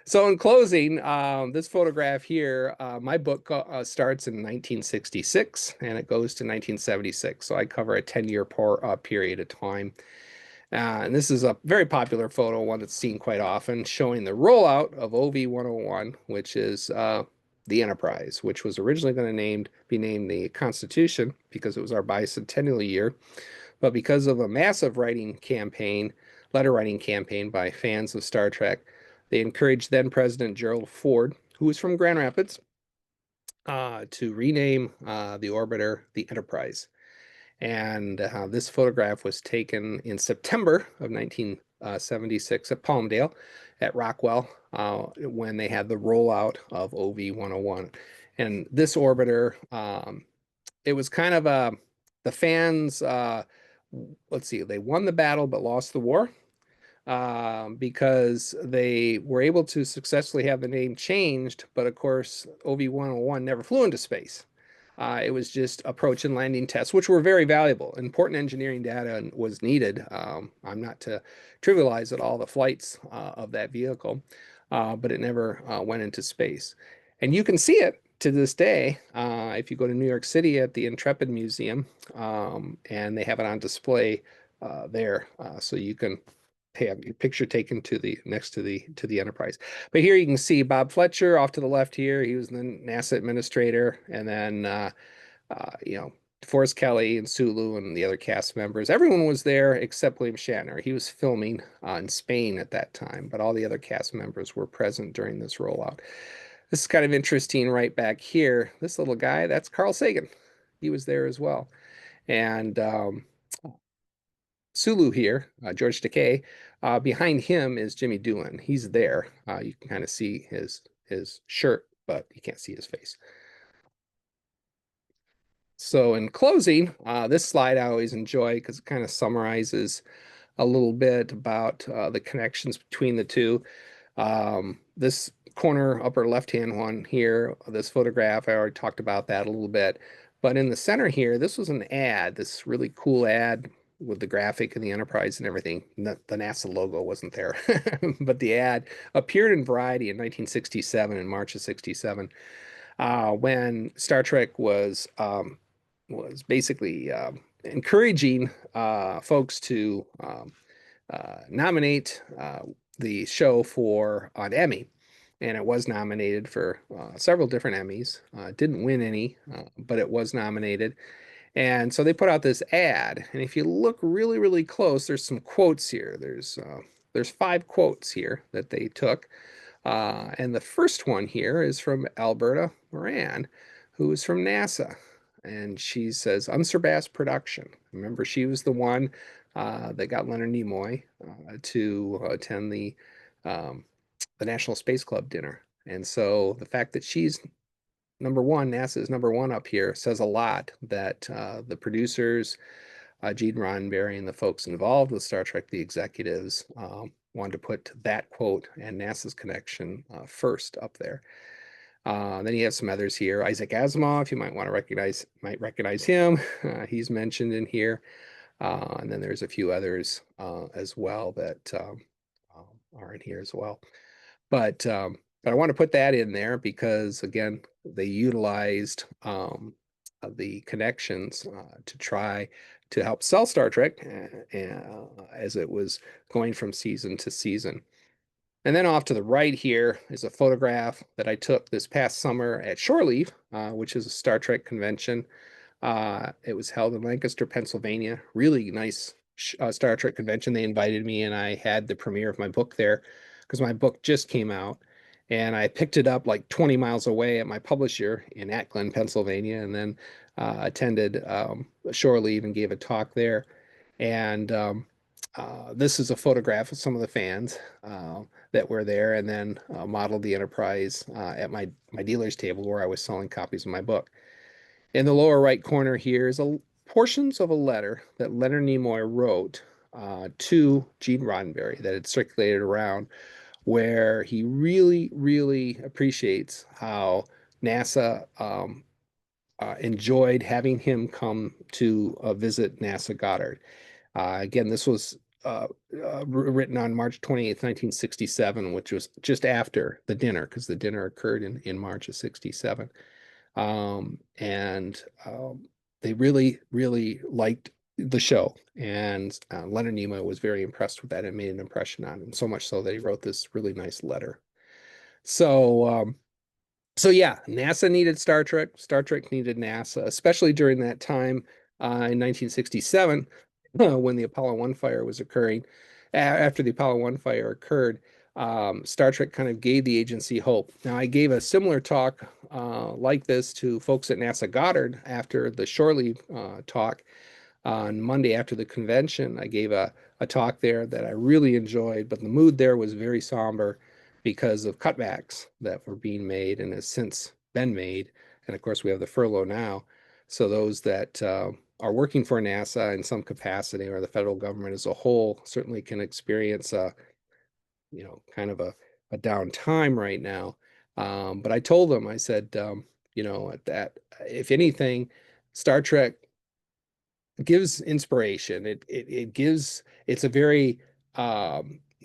So in closing, this photograph here, my book starts in 1966 and it goes to 1976. So I cover a 10-year period of time. And this is a very popular photo, one that's seen quite often, showing the rollout of OV-101, which is the Enterprise, which was originally going to be named the Constitution because it was our bicentennial year. But because of a massive letter writing campaign by fans of Star Trek, they encouraged then President Gerald Ford, who was from Grand Rapids, to rename the orbiter the Enterprise. And this photograph was taken in September of 1976 at Palmdale at Rockwell when they had the rollout of OV-101. And this orbiter, it was kind of the fans, let's see, they won the battle but lost the war. Because they were able to successfully have the name changed, but of course, OV-101 never flew into space. It was just approach and landing tests, which were very valuable. Important engineering data was needed. I'm not to trivialize at all the flights of that vehicle, but it never went into space. And you can see it to this day if you go to New York City at the Intrepid Museum, and they have it on display there, so you can have your picture taken next to the Enterprise. But here you can see Bob Fletcher off to the left here. He was the NASA administrator, and then Forrest Kelly and Sulu and the other cast members. Everyone was there except William Shatner. He was filming in Spain at that time, but all the other cast members were present during this rollout. This is kind of interesting right back here. This little guy, that's Carl Sagan. He was there as well. And Sulu here, George Takei, behind him is Jimmy Doohan. He's there. You can kind of see his shirt, but you can't see his face. So in closing, this slide I always enjoy because it kind of summarizes a little bit about the connections between the two. This corner upper left-hand one here, this photograph, I already talked about that a little bit. But in the center here, this was an ad, this really cool ad with the graphic and the Enterprise and everything. The NASA logo wasn't there, but the ad appeared in Variety in 1967, in March of 67, when Star Trek was basically encouraging folks to nominate the show for an Emmy. And it was nominated for several different Emmys. Didn't win any, but it was nominated. And so they put out this ad, and if you look really, really close, there's some quotes here. There's 5 quotes here that they took, and the first one here is from Alberta Moran, who is from NASA, and she says, "Unsurpassed production." Remember, she was the one that got Leonard Nimoy to attend the National Space Club dinner, and so the fact that she's number one, NASA is number one up here, says a lot that the producers, Gene Roddenberry and the folks involved with Star Trek, the executives, wanted to put that quote and NASA's connection first up there. Then you have some others here. Isaac Asimov, you might recognize him. He's mentioned in here. And then there's a few others as well that are in here as well. But I want to put that in there because, again, they utilized the connections to try to help sell Star Trek as it was going from season to season. And then off to the right here is a photograph that I took this past summer at Shore Leave, which is a Star Trek convention. It was held in Lancaster, Pennsylvania. Really nice Star Trek convention. They invited me, and I had the premiere of my book there because my book just came out. And I picked it up like 20 miles away at my publisher in Atglen, Pennsylvania, and then attended Shorely even gave a talk there. And this is a photograph of some of the fans that were there, and then modeled the Enterprise at my dealer's table where I was selling copies of my book. In the lower right corner here is portions of a letter that Leonard Nimoy wrote to Gene Roddenberry that had circulated around, where he really, really appreciates how NASA enjoyed having him come to visit NASA Goddard. Again, this was written on March 28th, 1967, which was just after the dinner, because the dinner occurred in March of 67. They really, really liked the show. And Leonard Nimoy was very impressed with that and made an impression on him, so much so that he wrote this really nice letter. So yeah, NASA needed Star Trek. Star Trek needed NASA, especially during that time in 1967 when the Apollo 1 fire was occurring. After the Apollo 1 fire occurred, Star Trek kind of gave the agency hope. Now, I gave a similar talk like this to folks at NASA Goddard after the Shorely talk on Monday after the convention. I gave a talk there that I really enjoyed, but the mood there was very somber because of cutbacks that were being made and has since been made. And of course, we have the furlough now. So those that are working for NASA in some capacity, or the federal government as a whole, certainly can experience kind of a down time right now. But I told them, I said, that if anything, Star Trek gives inspiration. It gives, it's a very,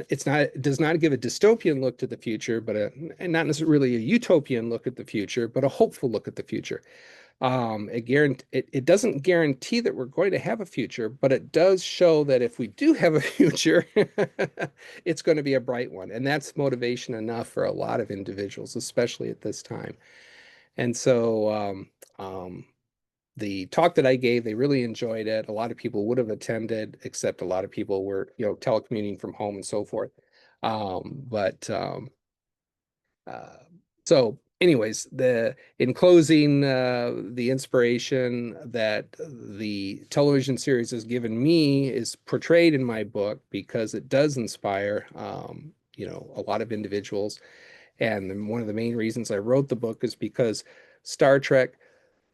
it does not give a dystopian look to the future, but and not necessarily a utopian look at the future, but a hopeful look at the future. It doesn't guarantee that we're going to have a future, but it does show that if we do have a future, it's going to be a bright one. And that's motivation enough for a lot of individuals, especially at this time. And so the talk that I gave, they really enjoyed it. A lot of people would have attended, except a lot of people were, telecommuting from home and so forth. So anyways, in closing, the inspiration that the television series has given me is portrayed in my book, because it does inspire, a lot of individuals. And one of the main reasons I wrote the book is because Star Trek,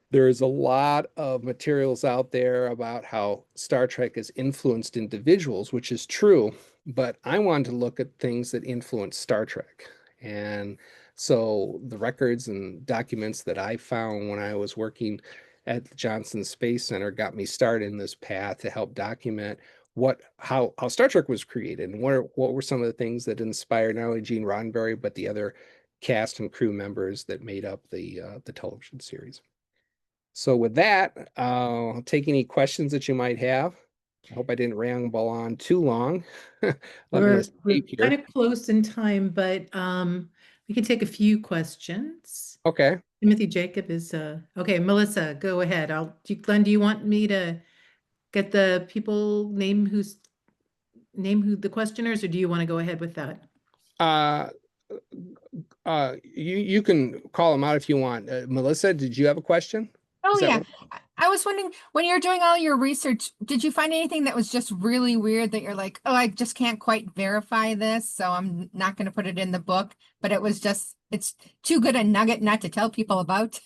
there's a lot of materials out there about how Star Trek has influenced individuals, which is true, but I wanted to look at things that influence Star Trek. And so the records and documents that I found when I was working at the Johnson Space Center got me started in this path to help document how Star Trek was created, and what were some of the things that inspired not only Gene Roddenberry, but the other cast and crew members that made up the television series. So with that, I'll take any questions that you might have. I hope I didn't ramble on too long. We're kind of close in time, but we can take a few questions. Okay. Timothy Jacob is okay. Melissa, go ahead. Glenn, do you want me to get the people name who the questioners, or do you want to go ahead with that? You can call them out if you want. Melissa, did you have a question? Oh, yeah. I was wondering, when you're doing all your research, did you find anything that was just really weird that you're like, oh, I just can't quite verify this, so I'm not going to put it in the book, but it's too good a nugget not to tell people about?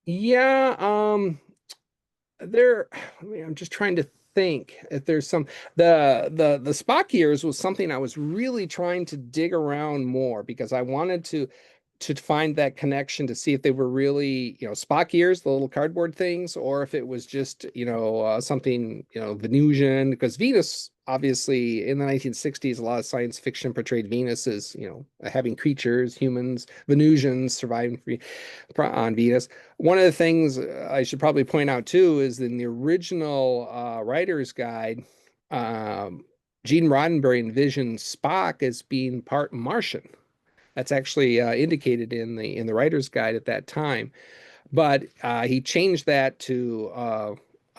Yeah. I'm just trying to think if there's some, the Spock years was something I was really trying to dig around more, because I wanted to find that connection, to see if they were really, Spock years, the little cardboard things, or if it was just, something, Venusian, because Venus, obviously in the 1960s, a lot of science fiction portrayed Venus as, having creatures, humans, Venusians surviving on Venus. One of the things I should probably point out too, is in the original writer's guide, Gene Roddenberry envisioned Spock as being part Martian. That's actually indicated in the writer's guide at that time, but he changed that to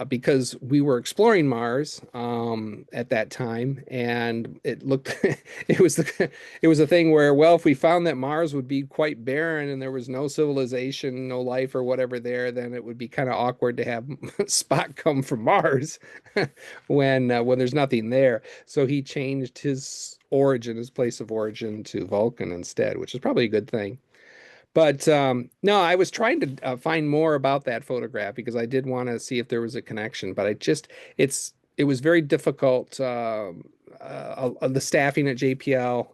because we were exploring Mars at that time, and it looked it was a thing where, well, if we found that Mars would be quite barren and there was no civilization, no life or whatever there, then it would be kind of awkward to have Spock come from Mars when there's nothing there. So he changed his place of origin to Vulcan instead, which is probably a good thing. But no, I was trying to find more about that photograph because I did want to see if there was a connection, but it was very difficult. The staffing at JPL,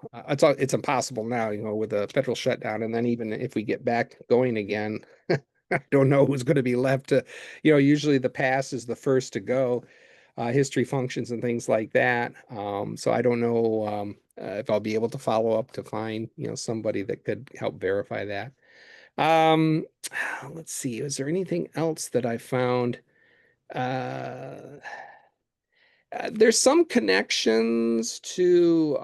it's impossible now, with the federal shutdown. And then even if we get back going again, I don't know who's going to be left to, usually the past is the first to go, history functions and things like that. So I don't know if I'll be able to follow up to find, somebody that could help verify that. Let's see, is there anything else that I found? There's some connections to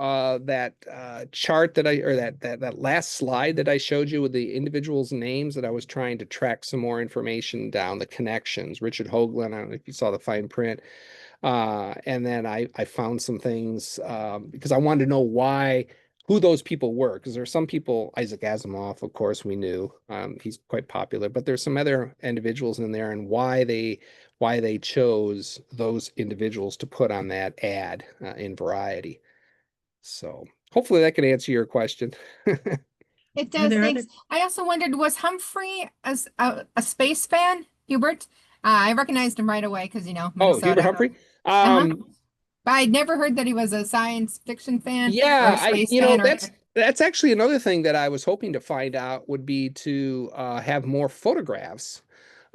that chart or that last slide that I showed you with the individuals' names that I was trying to track some more information down, the connections. Richard Hoagland, I don't know if you saw the fine print. And then I found some things because I wanted to know who those people were, because there are some people, Isaac Asimov, of course, we knew, he's quite popular, but there's some other individuals in there and why they chose those individuals to put on that ad in Variety. So hopefully that can answer your question. It does, thanks. I also wondered, was Humphrey as a space fan, Hubert? I recognized him right away because, Minnesota. Oh, Hubert Humphrey? But I'd never heard that he was a science fiction fan. Yeah, that's actually another thing that I was hoping to find out would be to have more photographs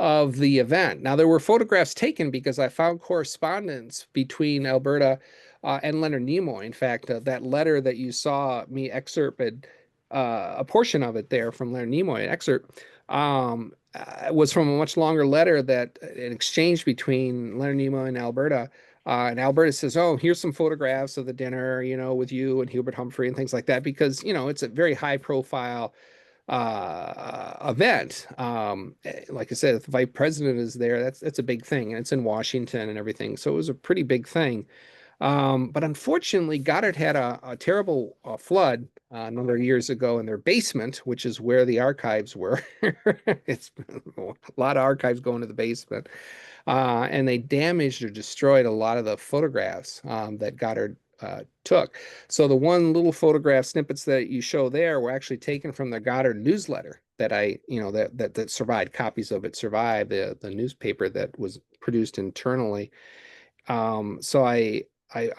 of the event. Now, there were photographs taken because I found correspondence between Alberta and Leonard Nimoy. In fact, that letter that you saw me excerpted, a portion of it there from Leonard Nimoy, an excerpt, was from a much longer letter that an exchange between Leonard Nimoy and Alberta. And Alberta says, "Oh, here's some photographs of the dinner, with you and Hubert Humphrey and things like that," because, it's a very high profile event. Like I said, if the vice president is there, that's a big thing, and it's in Washington and everything. So it was a pretty big thing. But unfortunately, Goddard had a terrible flood a number of years ago in their basement, which is where the archives were. It's a lot of archives going to the basement. And they damaged or destroyed a lot of the photographs that Goddard took. So the one little photograph snippets that you show there were actually taken from the Goddard newsletter that that survived. Copies of it survived, the newspaper that was produced internally. So I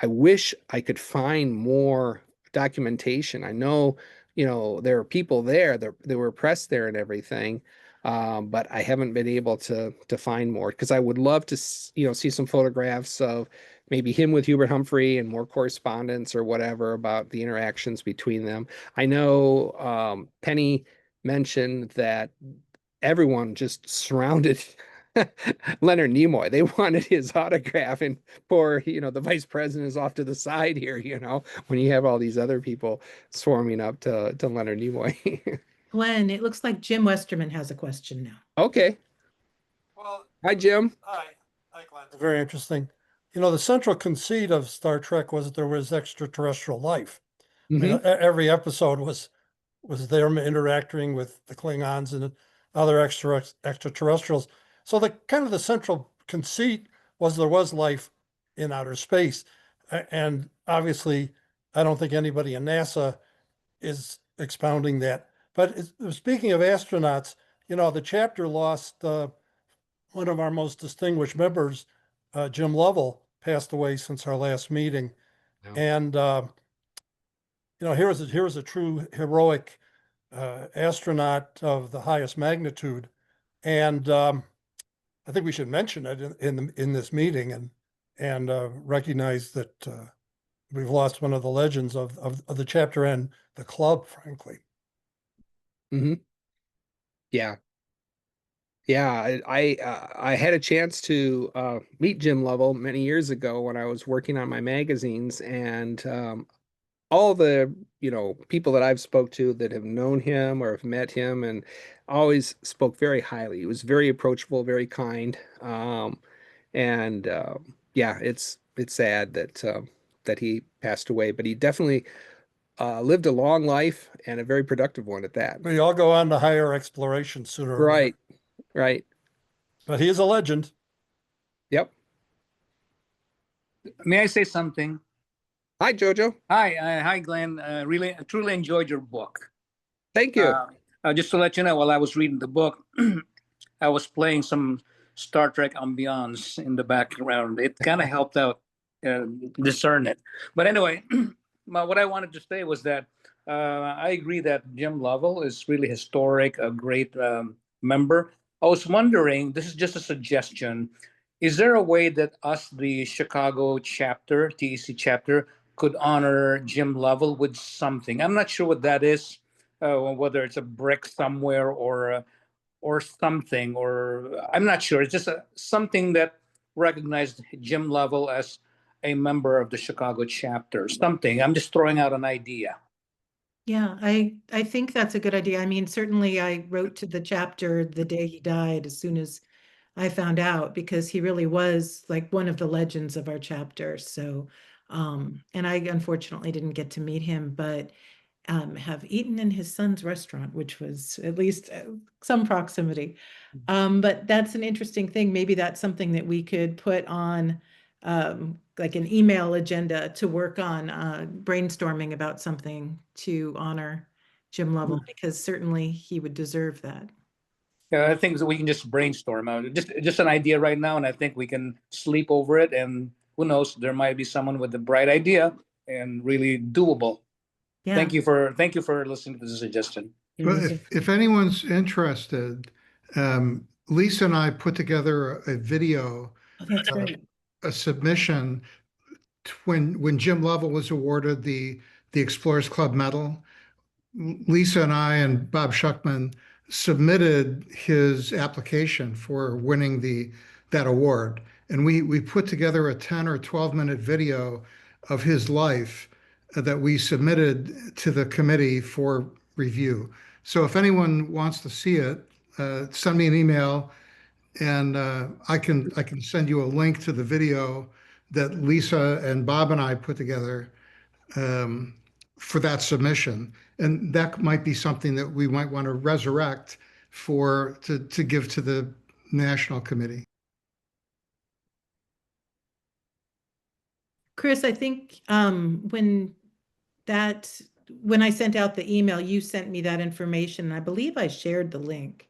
wish I could find more documentation. I know, there are people there, there were press there and everything. But I haven't been able to find more, because I would love to, see some photographs of maybe him with Hubert Humphrey and more correspondence or whatever about the interactions between them. I know Penny mentioned that everyone just surrounded Leonard Nimoy. They wanted his autograph, and poor, the vice president is off to the side here, when you have all these other people swarming up to Leonard Nimoy. Glenn, it looks like Jim Westerman has a question now. Okay. Well, hi, Jim. Hi, Glenn. Very interesting. The central conceit of Star Trek was that there was extraterrestrial life. Mm-hmm. I mean, every episode was them interacting with the Klingons and other extraterrestrials. So the central conceit was there was life in outer space. And obviously, I don't think anybody in NASA is expounding that. But speaking of astronauts, the chapter lost one of our most distinguished members, Jim Lovell, passed away since our last meeting. Yeah. And, here was a true heroic astronaut of the highest magnitude. And I think we should mention it in this meeting and recognize that we've lost one of the legends of the chapter and the club, frankly. Mm-hmm. Yeah. Yeah, I had a chance to meet Jim Lovell many years ago when I was working on my magazines, and all the people that I've spoke to that have known him or have met him and always spoke very highly. He was very approachable, very kind. And yeah, it's sad that that he passed away, but he definitely lived a long life and a very productive one at that. We all go on to higher exploration sooner or later. Right, right. But he is a legend. Yep. May I say something? Hi, Jojo. Hi, hi, Glenn. Really, truly enjoyed your book. Thank you. Just to let you know, while I was reading the book, I was playing some Star Trek ambiance in the background. It kind of helped out discern it. But anyway, what I wanted to say was that I agree that Jim Lovell is really historic, a great member. I was wondering, this is just a suggestion, is there a way that us, the Chicago chapter, TEC chapter, could honor Jim Lovell with something? I'm not sure what that is, whether it's a brick somewhere or something, or I'm not sure. It's just something that recognized Jim Lovell as a member of the Chicago chapter, something. I'm just throwing out an idea. Yeah, I think that's a good idea. I mean, certainly I wrote to the chapter the day he died as soon as I found out, because he really was like one of the legends of our chapter. So, and I unfortunately didn't get to meet him, but have eaten in his son's restaurant, which was at least some proximity. But that's an interesting thing. Maybe that's something that we could put on like an email agenda to work on brainstorming about something to honor Jim Lovell, because certainly he would deserve that. Yeah, I think that we can just brainstorm out just an idea right now, and I think we can sleep over it. And who knows, there might be someone with a bright idea and really doable. Yeah. Thank you for listening to the suggestion. Well, if anyone's interested, Lisa and I put together a video, Oh, that's great. a submission when Jim Lovell was awarded the Explorers Club Medal. Lisa and I and Bob Schuckman submitted his application for winning that award, and we put together a 10 or 12-minute video of his life that we submitted to the committee for review. So if anyone wants to see it, send me an email, and I can send you a link to the video that Lisa and Bob and I put together for that submission. And that might be something that we might want to resurrect to give to the National Committee. Chris, I think when I sent out the email, you sent me that information, and I believe I shared the link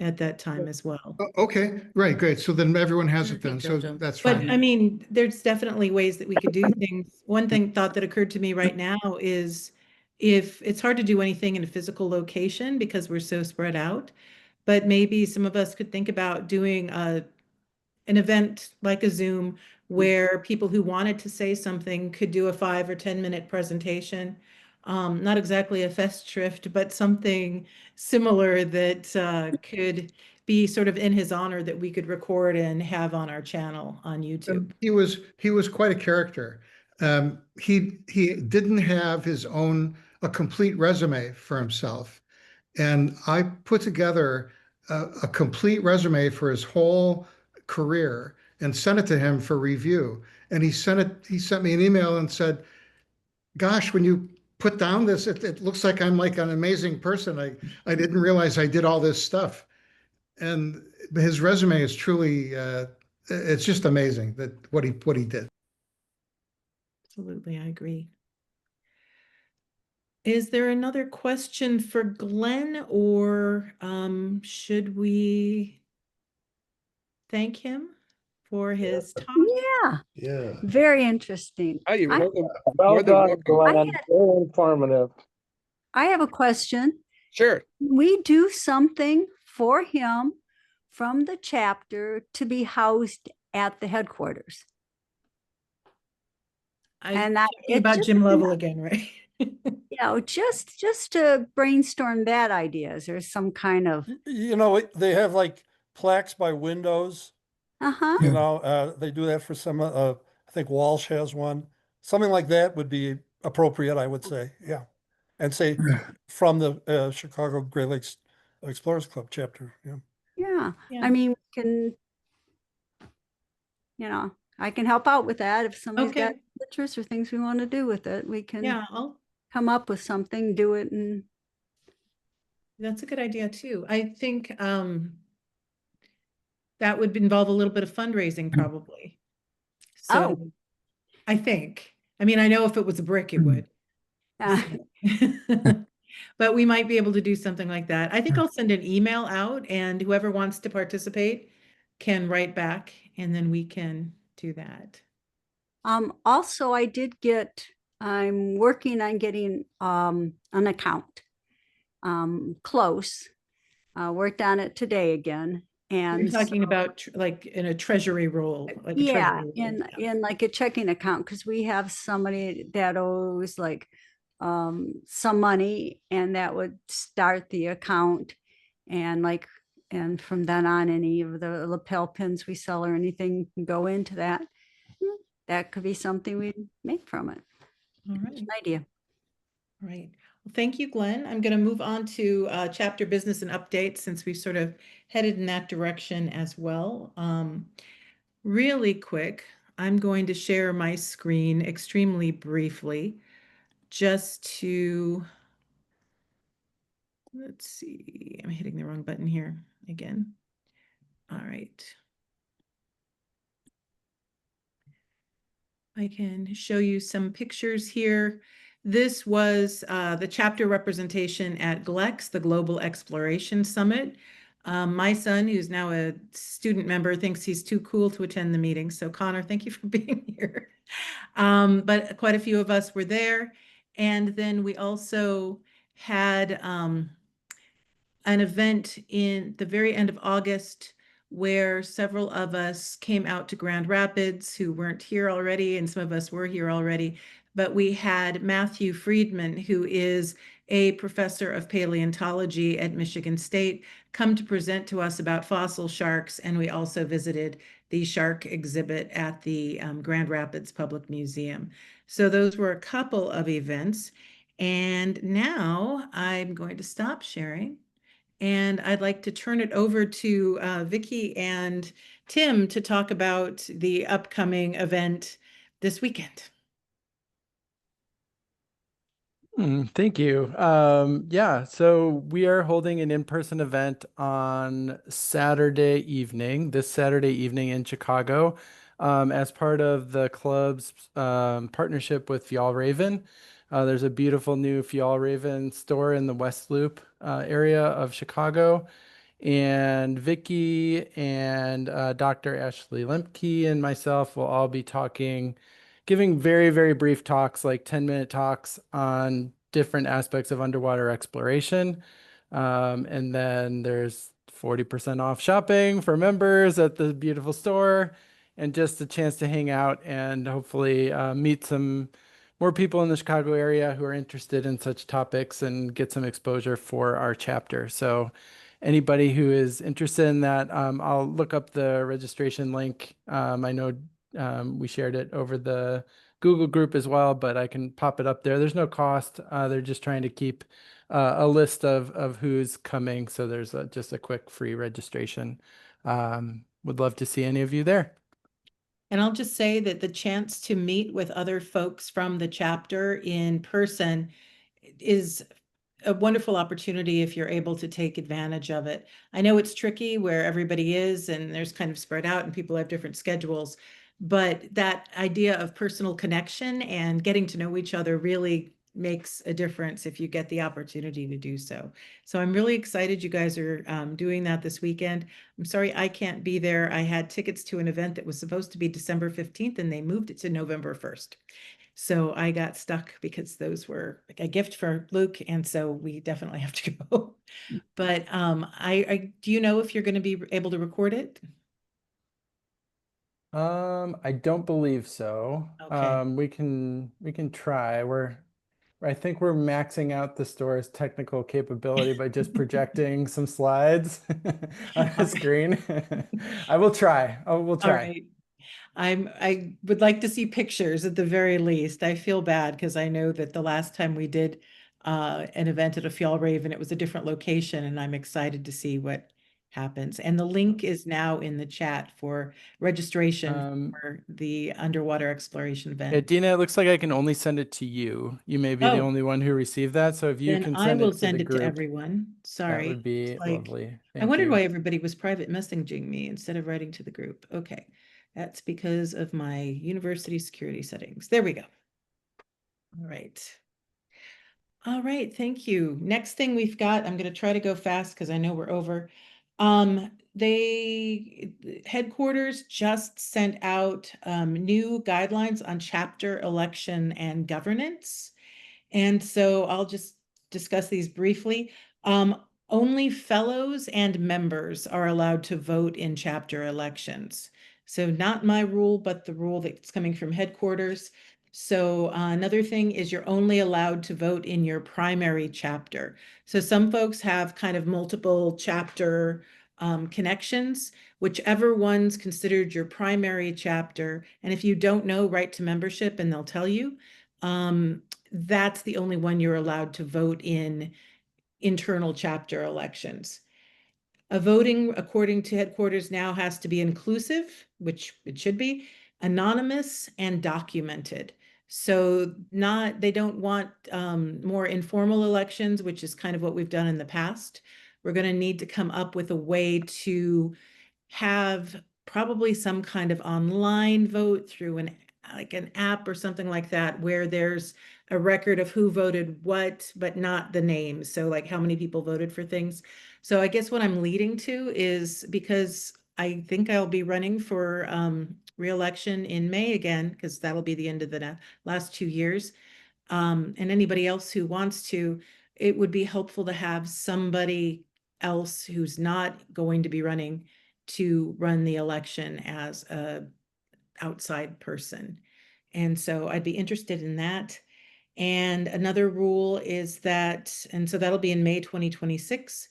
at that time as well. Okay, right, great. So then everyone has it then, so Jojo. that's But fine. I mean, there's definitely ways that we could do things. One thought that occurred to me right now is, if it's hard to do anything in a physical location because we're so spread out, but maybe some of us could think about doing an event like a Zoom where people who wanted to say something could do a 5 or 10-minute presentation. Not exactly a festschrift, but something similar that could be sort of in his honor, that we could record and have on our channel on YouTube. He was quite a character. He didn't have a complete resume for himself, and I put together a complete resume for his whole career and sent it to him for review. And he sent me an email and said, "Gosh, when you put down this, it looks like I'm like an amazing person. I didn't realize I did all this stuff." And his resume is truly it's just amazing that what he did. Absolutely, I agree. Is there another question for Glenn, or should we thank him for his talk? Yeah, very interesting. Well done, Glenn. Very informative. I have a question. Sure. We do something for him from the chapter to be housed at the headquarters. And that Talking about Jim Lovell again, right? Just to brainstorm that idea. Is there some kind of, They have like plaques by windows. Uh-huh. They do that for some. I think Walsh has one. Something like that would be appropriate, I would say. Yeah, and say from the Chicago Great Lakes Explorers Club chapter. Yeah. I mean, we can you know, I can help out with that. If somebody's got Okay. pictures or things we want to do with it, we can Yeah, come up with something, do it, and that's a good idea too. I think that would involve a little bit of fundraising probably. oh, So I think, I mean, I know if it was a brick, it would. But we might be able to do something like that. I think I'll send an email out and whoever wants to participate can write back and then we can do that. also I'm working on getting an account close. Worked on it today again. And you're talking about like in a treasury role, like a treasury role. in like a checking account, because we have somebody that owes like some money, and that would start the account, and like, and from then on, any of the lapel pins we sell or anything can go into that. That could be something we'd make from it. All It's right. an idea. All right. Well, thank you, Glenn. I'm going to move on to chapter business and updates since we've sort of headed in that direction as well. Really quick, I'm going to share my screen extremely briefly just to, let's see, I'm hitting the wrong button here again. All right. I can show you some pictures here. This was the chapter representation at GLEX, the Global Exploration Summit. My son, who's now a student member, thinks he's too cool to attend the meeting. So Connor, thank you for being here. But quite a few of us were there. And then we also had an event in the very end of August where several of us came out to Grand Rapids who weren't here already, and some of us were here already. But we had Matthew Friedman, who is a professor of paleontology at Michigan State, come to present to us about fossil sharks. And we also visited the shark exhibit at the Grand Rapids Public Museum. So those were a couple of events. And now I'm going to stop sharing. And I'd like to turn it over to Vicki and Tim to talk about the upcoming event this weekend. Thank you. Yeah, so we are holding an in-person event on Saturday evening, this Saturday evening in Chicago, as part of the club's partnership with Fjallraven. There's a beautiful new Fjallraven store in the West Loop area of Chicago. And Vicki and Dr. Ashley Lemke and myself will all be giving very, very brief talks, like 10-minute talks on different aspects of underwater exploration. And then there's 40% off shopping for members at the beautiful store, and just a chance to hang out and hopefully meet some more people in the Chicago area who are interested in such topics and get some exposure for our chapter. So anybody who is interested in that, I'll look up the registration link. I know we shared it over the Google group as well, but I can pop it up there. There's no cost. They're just trying to keep a list of who's coming. So there's just a quick free registration. Would love to see any of you there. And I'll just say that the chance to meet with other folks from the chapter in person is a wonderful opportunity if you're able to take advantage of it. I know it's tricky where everybody is and there's kind of spread out and people have different schedules, but that idea of personal connection and getting to know each other really makes a difference if you get the opportunity to do so. So I'm really excited you guys are doing that this weekend. I'm sorry I can't be there. I had tickets to an event that was supposed to be December 15th and they moved it to November 1st. So I got stuck because those were like a gift for Luke, and so we definitely have to go. But do you know if you're going to be able to record it? I don't believe so. Okay. We can try. I think we're maxing out the store's technical capability by just projecting some slides on a screen. I will try. We'll try. All right. I would like to see pictures at the very least. I feel bad because I know that the last time we did an event at a Fjallraven, it was a different location, and I'm excited to see what happens. And the link is now in the chat for registration for the underwater exploration Yeah, event. Dina, it looks like I can only send it to you. You may be the Oh. only one who received that. So if you Then can I send will it to send the it to group, everyone. that Sorry. would be It's like, lovely. I Thank wondered you. why everybody was private messaging me instead of writing to the group. Okay. That's because of my university security settings. There we go. All right. All right, thank you. Next thing we've got, I'm going to try to go fast because I know we're over. Headquarters just sent out new guidelines on chapter election and governance. And so I'll just discuss these briefly. Only fellows and members are allowed to vote in chapter elections. So not my rule, but the rule that's coming from headquarters. So another thing is you're only allowed to vote in your primary chapter. So some folks have kind of multiple chapter connections, whichever one's considered your primary chapter. And if you don't know, write to membership and they'll tell you. That's the only one you're allowed to vote in internal chapter elections. A voting, according to headquarters, now has to be inclusive, which it should be, anonymous, and documented. So they don't want more informal elections, which is kind of what we've done in the past. We're going to need to come up with a way to have probably some kind of online vote through an app or something like that, where there's a record of who voted what, but not the names. So like how many people voted for things. So I guess what I'm leading to is, because I think I'll be running for re-election in May again, because that'll be the end of the last 2 years. And anybody else who wants to, it would be helpful to have somebody else who's not going to be running to run the election as a outside person. And so I'd be interested in that. And another rule is that, and so that'll be in May 2026.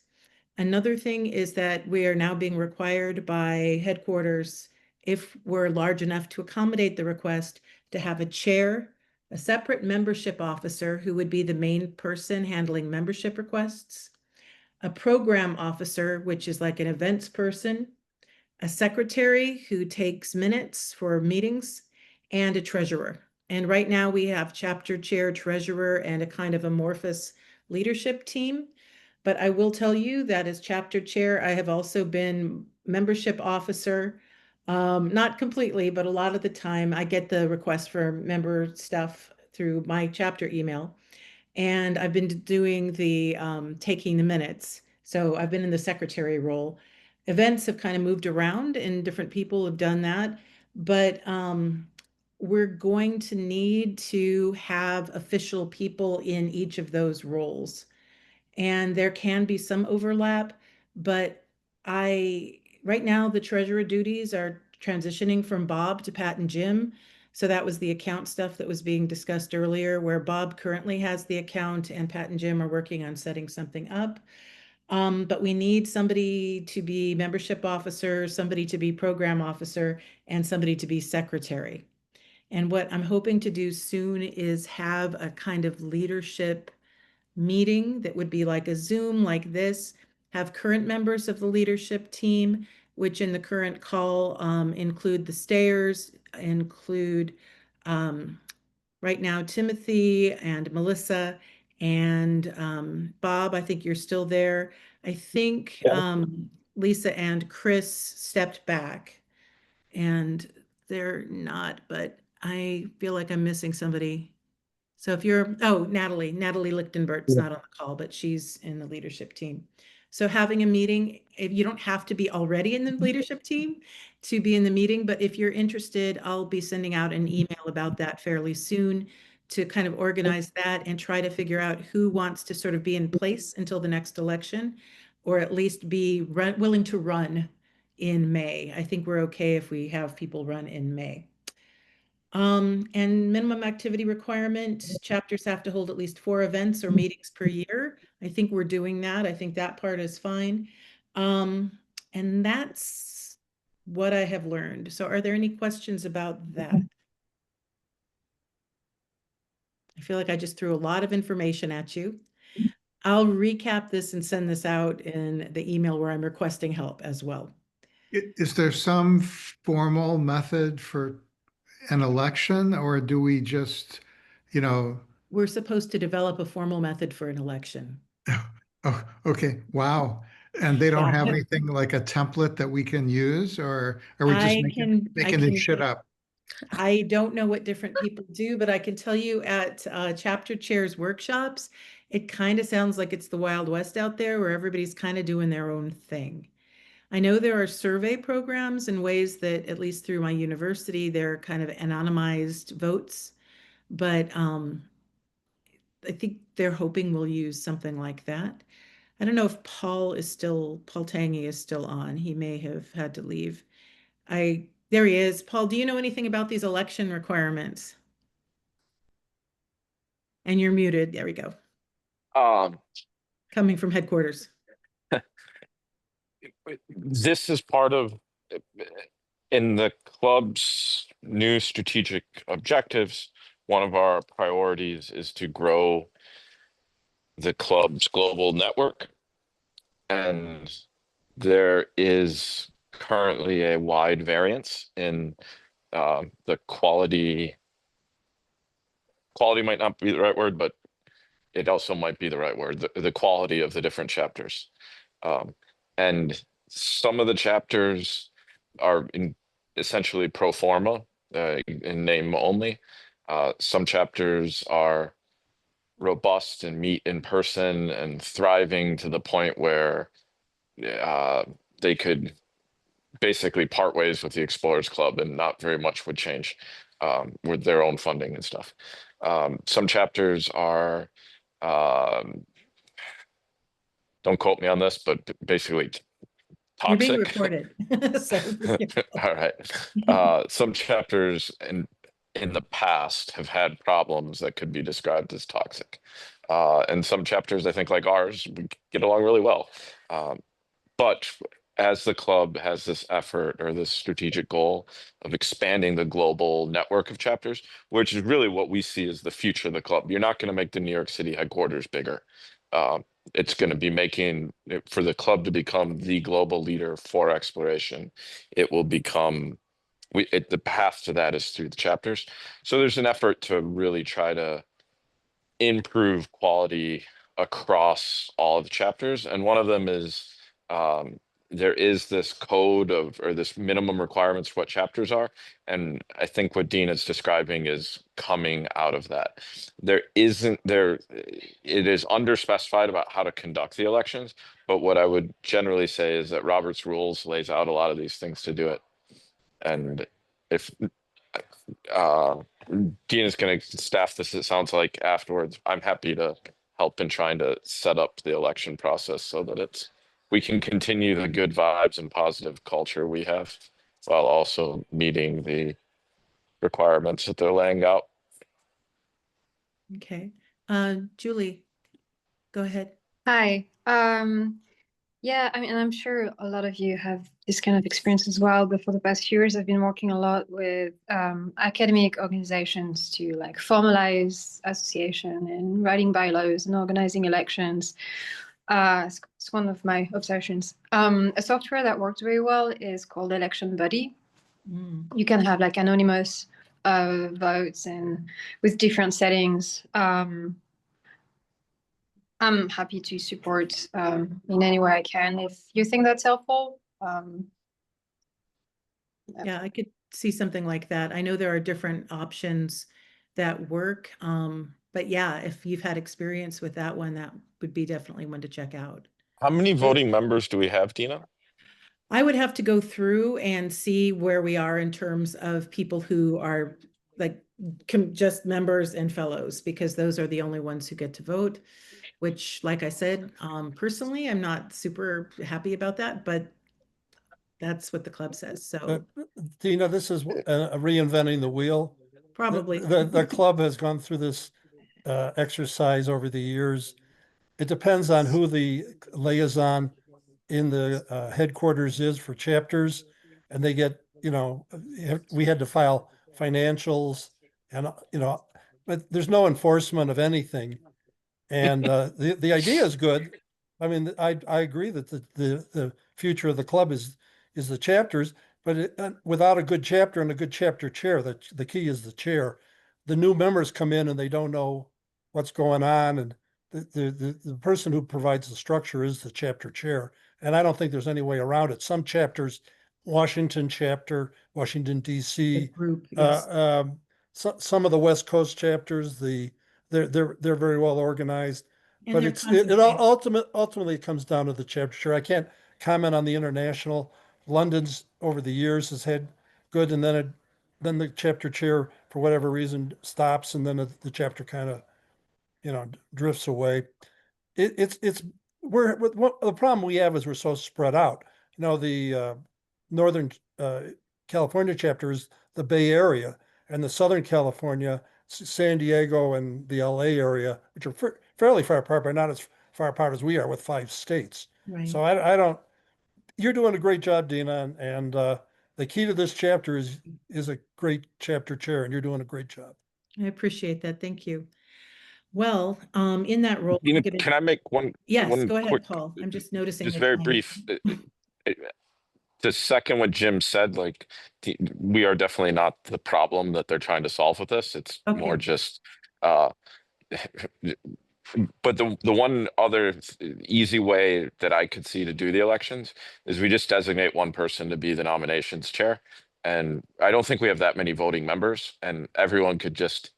Another thing is that we are now being required by headquarters, if we're large enough to accommodate the request, to have a chair, a separate membership officer who would be the main person handling membership requests, a program officer, which is like an events person, a secretary who takes minutes for meetings, and a treasurer. And right now we have chapter chair, treasurer, and a kind of amorphous leadership team. But I will tell you that as chapter chair, I have also been membership officer. Not completely, but a lot of the time I get the request for member stuff through my chapter email. And I've been doing the taking the minutes. So I've been in the secretary role. Events have kind of moved around and different people have done that. But we're going to need to have official people in each of those roles. And there can be some overlap, but right now the treasurer duties are transitioning from Bob to Pat and Jim. So that was the account stuff that was being discussed earlier, where Bob currently has the account and Pat and Jim are working on setting something up. But we need somebody to be membership officer, somebody to be program officer, and somebody to be secretary. And what I'm hoping to do soon is have a kind of leadership meeting that would be like a Zoom like this, have current members of the leadership team, which in the current call include the stayers, include right now Timothy and Melissa and Bob. I think you're still there. I think Lisa and Chris stepped back and they're not, but I feel like I'm missing somebody. So if you're, Natalie Lichtenbert's not on the call, but she's in the leadership team. So having a meeting, if you don't have to be already in the leadership team to be in the meeting, but if you're interested, I'll be sending out an email about that fairly soon to kind of organize that and try to figure out who wants to sort of be in place until the next election, or at least be willing to run in May. I think we're okay if we have people run in May. And minimum activity requirement, chapters have to hold at least 4 events or meetings per year. I think we're doing that. I think that part is fine. And that's what I have learned. So are there any questions about that? I feel like I just threw a lot of information at you. I'll recap this and send this out in the email where I'm requesting help as well. Is there some formal method for an election, or do we just, you know? We're supposed to develop a formal method for an election. Oh, okay, wow. And they don't Yeah. have anything like a template that we can use, or are we just making this shit up? I don't know what different people do, but I can tell you at chapter chairs workshops, it kind of sounds like it's the Wild West out there where everybody's kind of doing their own thing. I know there are survey programs and ways that, at least through my university, they're kind of anonymized votes, but I think they're hoping we'll use something like that. I don't know if Paul Tangy is still on. He may have had to leave. There he is. Paul, do you know anything about these election requirements? And you're muted. There we go. Coming from headquarters. This is part of, in the club's new strategic objectives, one of our priorities is to grow the club's global network. And there is currently a wide variance in the quality. Quality might not be the right word, but it also might be the right word, the quality of the different chapters. And some of the chapters are essentially pro forma, in name only. Some chapters are robust and meet in person and thriving to the point where they could basically part ways with the Explorers Club and not very much would change with their own funding and stuff. Some chapters are, don't quote me on this, but basically toxic. You're being recorded. So, all right. Some chapters in the past have had problems that could be described as toxic. And some chapters, I think, like ours, we get along really well. But as the club has this effort or this strategic goal of expanding the global network of chapters, which is really what we see as the future of the club. You're not going to make the New York City headquarters bigger. It's going to be making it, for the club to become the global leader for exploration. It will become, the path to that is through the chapters. So there's an effort to really try to improve quality across all of the chapters. And one of them is, there is this code of, or this minimum requirements for what chapters are. And I think what Dean is describing is coming out of that. It is underspecified about how to conduct the elections. But what I would generally say is that Robert's Rules lays out a lot of these things to do it. And if Dean is going to staff this, it sounds like, afterwards, I'm happy to help in trying to set up the election process so that we can continue the good vibes and positive culture we have while also meeting the requirements that they're laying out. Okay. Julie, go ahead. Hi. Yeah, I mean, I'm sure a lot of you have this kind of experience as well, but for the past few years, I've been working a lot with academic organizations to like formalize association and writing bylaws and organizing elections. It's one of my obsessions. A software that works very well is called Election Buddy. You can have like anonymous votes and with different settings. I'm happy to support in any way I can if you think that's helpful. Yeah, I could see something like that. I know there are different options that work. But yeah, if you've had experience with that one, that would be definitely one to check out. How many voting members do we have, Dina? I would have to go through and see where we are in terms of people who are like just members and fellows, because those are the only ones who get to vote, which, like I said, personally, I'm not super happy about that, but that's what the club says. So Dina, this is reinventing the wheel. Probably. The club has gone through this exercise over the years. It depends on who the liaison in the headquarters is for chapters, and they get, we had to file financials and, but there's no enforcement of anything. And the idea is good. I mean, I agree that the future of the club is the chapters, but without a good chapter and a good chapter chair, the key is the chair. The new members come in and they don't know what's going on, and the person who provides the structure is the chapter chair. And I don't think there's any way around it. Some chapters, Washington chapter, Washington DC, group, yes. Some of the West Coast chapters, they're very well organized. And But they're it ultimately comes down to the chapter chair. I can't comment on the international. London's over the years has had good, and then the chapter chair for whatever reason stops, and then the chapter kind of drifts away. The problem we have is we're so spread out. The Northern California chapter is the Bay Area, and the Southern California, San Diego and the LA area, which are fairly far apart, but not as far apart as we are with 5 states. Right. So I don't, you're doing a great job, Dina, and the key to this chapter is a great chapter chair, and you're doing a great job. I appreciate that. Thank you. Well, in that role, Dina, can I make one? Yes, one go ahead, quick, Paul. I'm just noticing. just the very time. brief. To second what Jim said, like we are definitely not the problem that they're trying to solve with this. It's more just but the one other easy way that I could see to do the elections is we just designate one person to be the nominations chair. And I don't think we have that many voting members, and everyone could just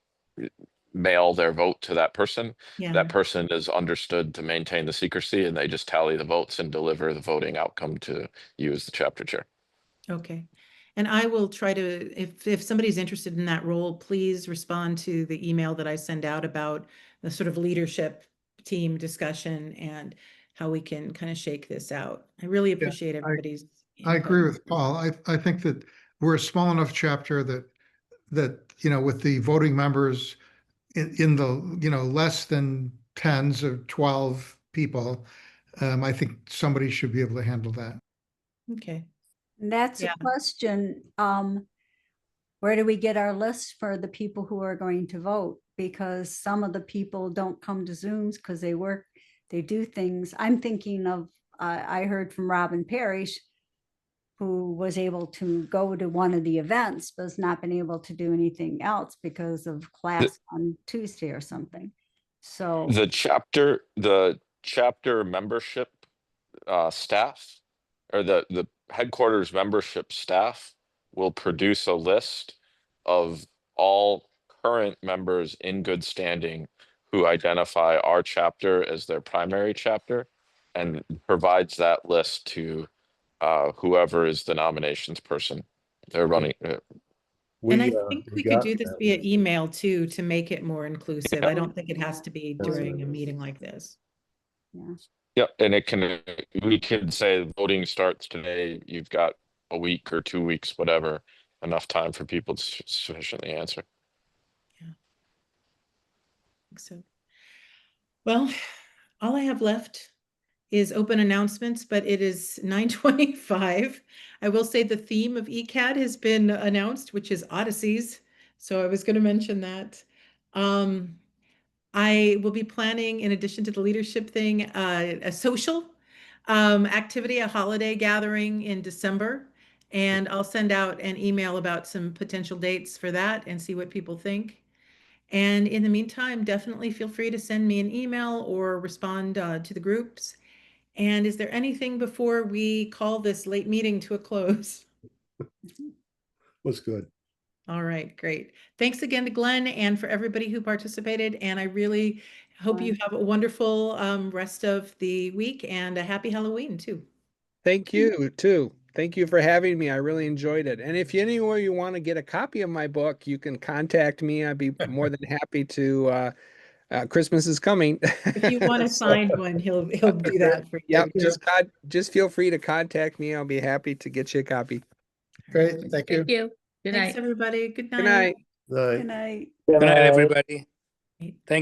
mail their vote to that person. Yeah. That person is understood to maintain the secrecy, and they just tally the votes and deliver the voting outcome to you as the chapter chair. Okay. And I will try to, if somebody's interested in that role, please respond to the email that I send out about the sort of leadership team discussion and how we can kind of shake this out. I really appreciate everybody's. I agree with Paul. I think that we're a small enough chapter that with the voting members in the less than tens of 12 people, I think somebody should be able to handle that. Okay. That's a question. Where do we get our list for the people who are going to vote? Because some of the people don't come to Zooms because they do things. I'm thinking of, I heard from Robin Parrish, who was able to go to one of the events, but has not been able to do anything else because of class on Tuesday or something. So The chapter membership staff, or the headquarters membership staff, will produce a list of all current members in good standing who identify our chapter as their primary chapter, and provides that list to whoever is the nominations person. They're running. And I think we could do this via email too, to make it more inclusive. I don't think it has to be during a meeting like this. Yeah. Yeah, and we can say voting starts today. You've got a week or 2 weeks, whatever, enough time for people to sufficiently answer. Yeah. I think so. Well, all I have left is open announcements, but it is 9:25. I will say the theme of ECAD has been announced, which is Odysseys. So I was going to mention that. I will be planning, in addition to the leadership thing, a social activity, a holiday gathering in December. And I'll send out an email about some potential dates for that and see what people think. And in the meantime, definitely feel free to send me an email or respond to the groups. And is there anything before we call this late meeting to a close? Was good. All right, great. Thanks again to Glenn and for everybody who participated. And I really hope you have a wonderful rest of the week and a happy Halloween too. Thank you too. Thank you for having me. I really enjoyed it. And if anywhere you want to get a copy of my book, you can contact me. I'd be more than happy to. Christmas is coming. If you want to sign one, he'll do that for you. Yep, just feel free to contact me. I'll be happy to get you a copy. Great, thank you. Thank you. Good Thanks, night. everybody. Good night. Good night. good night. Good night, everybody. Thank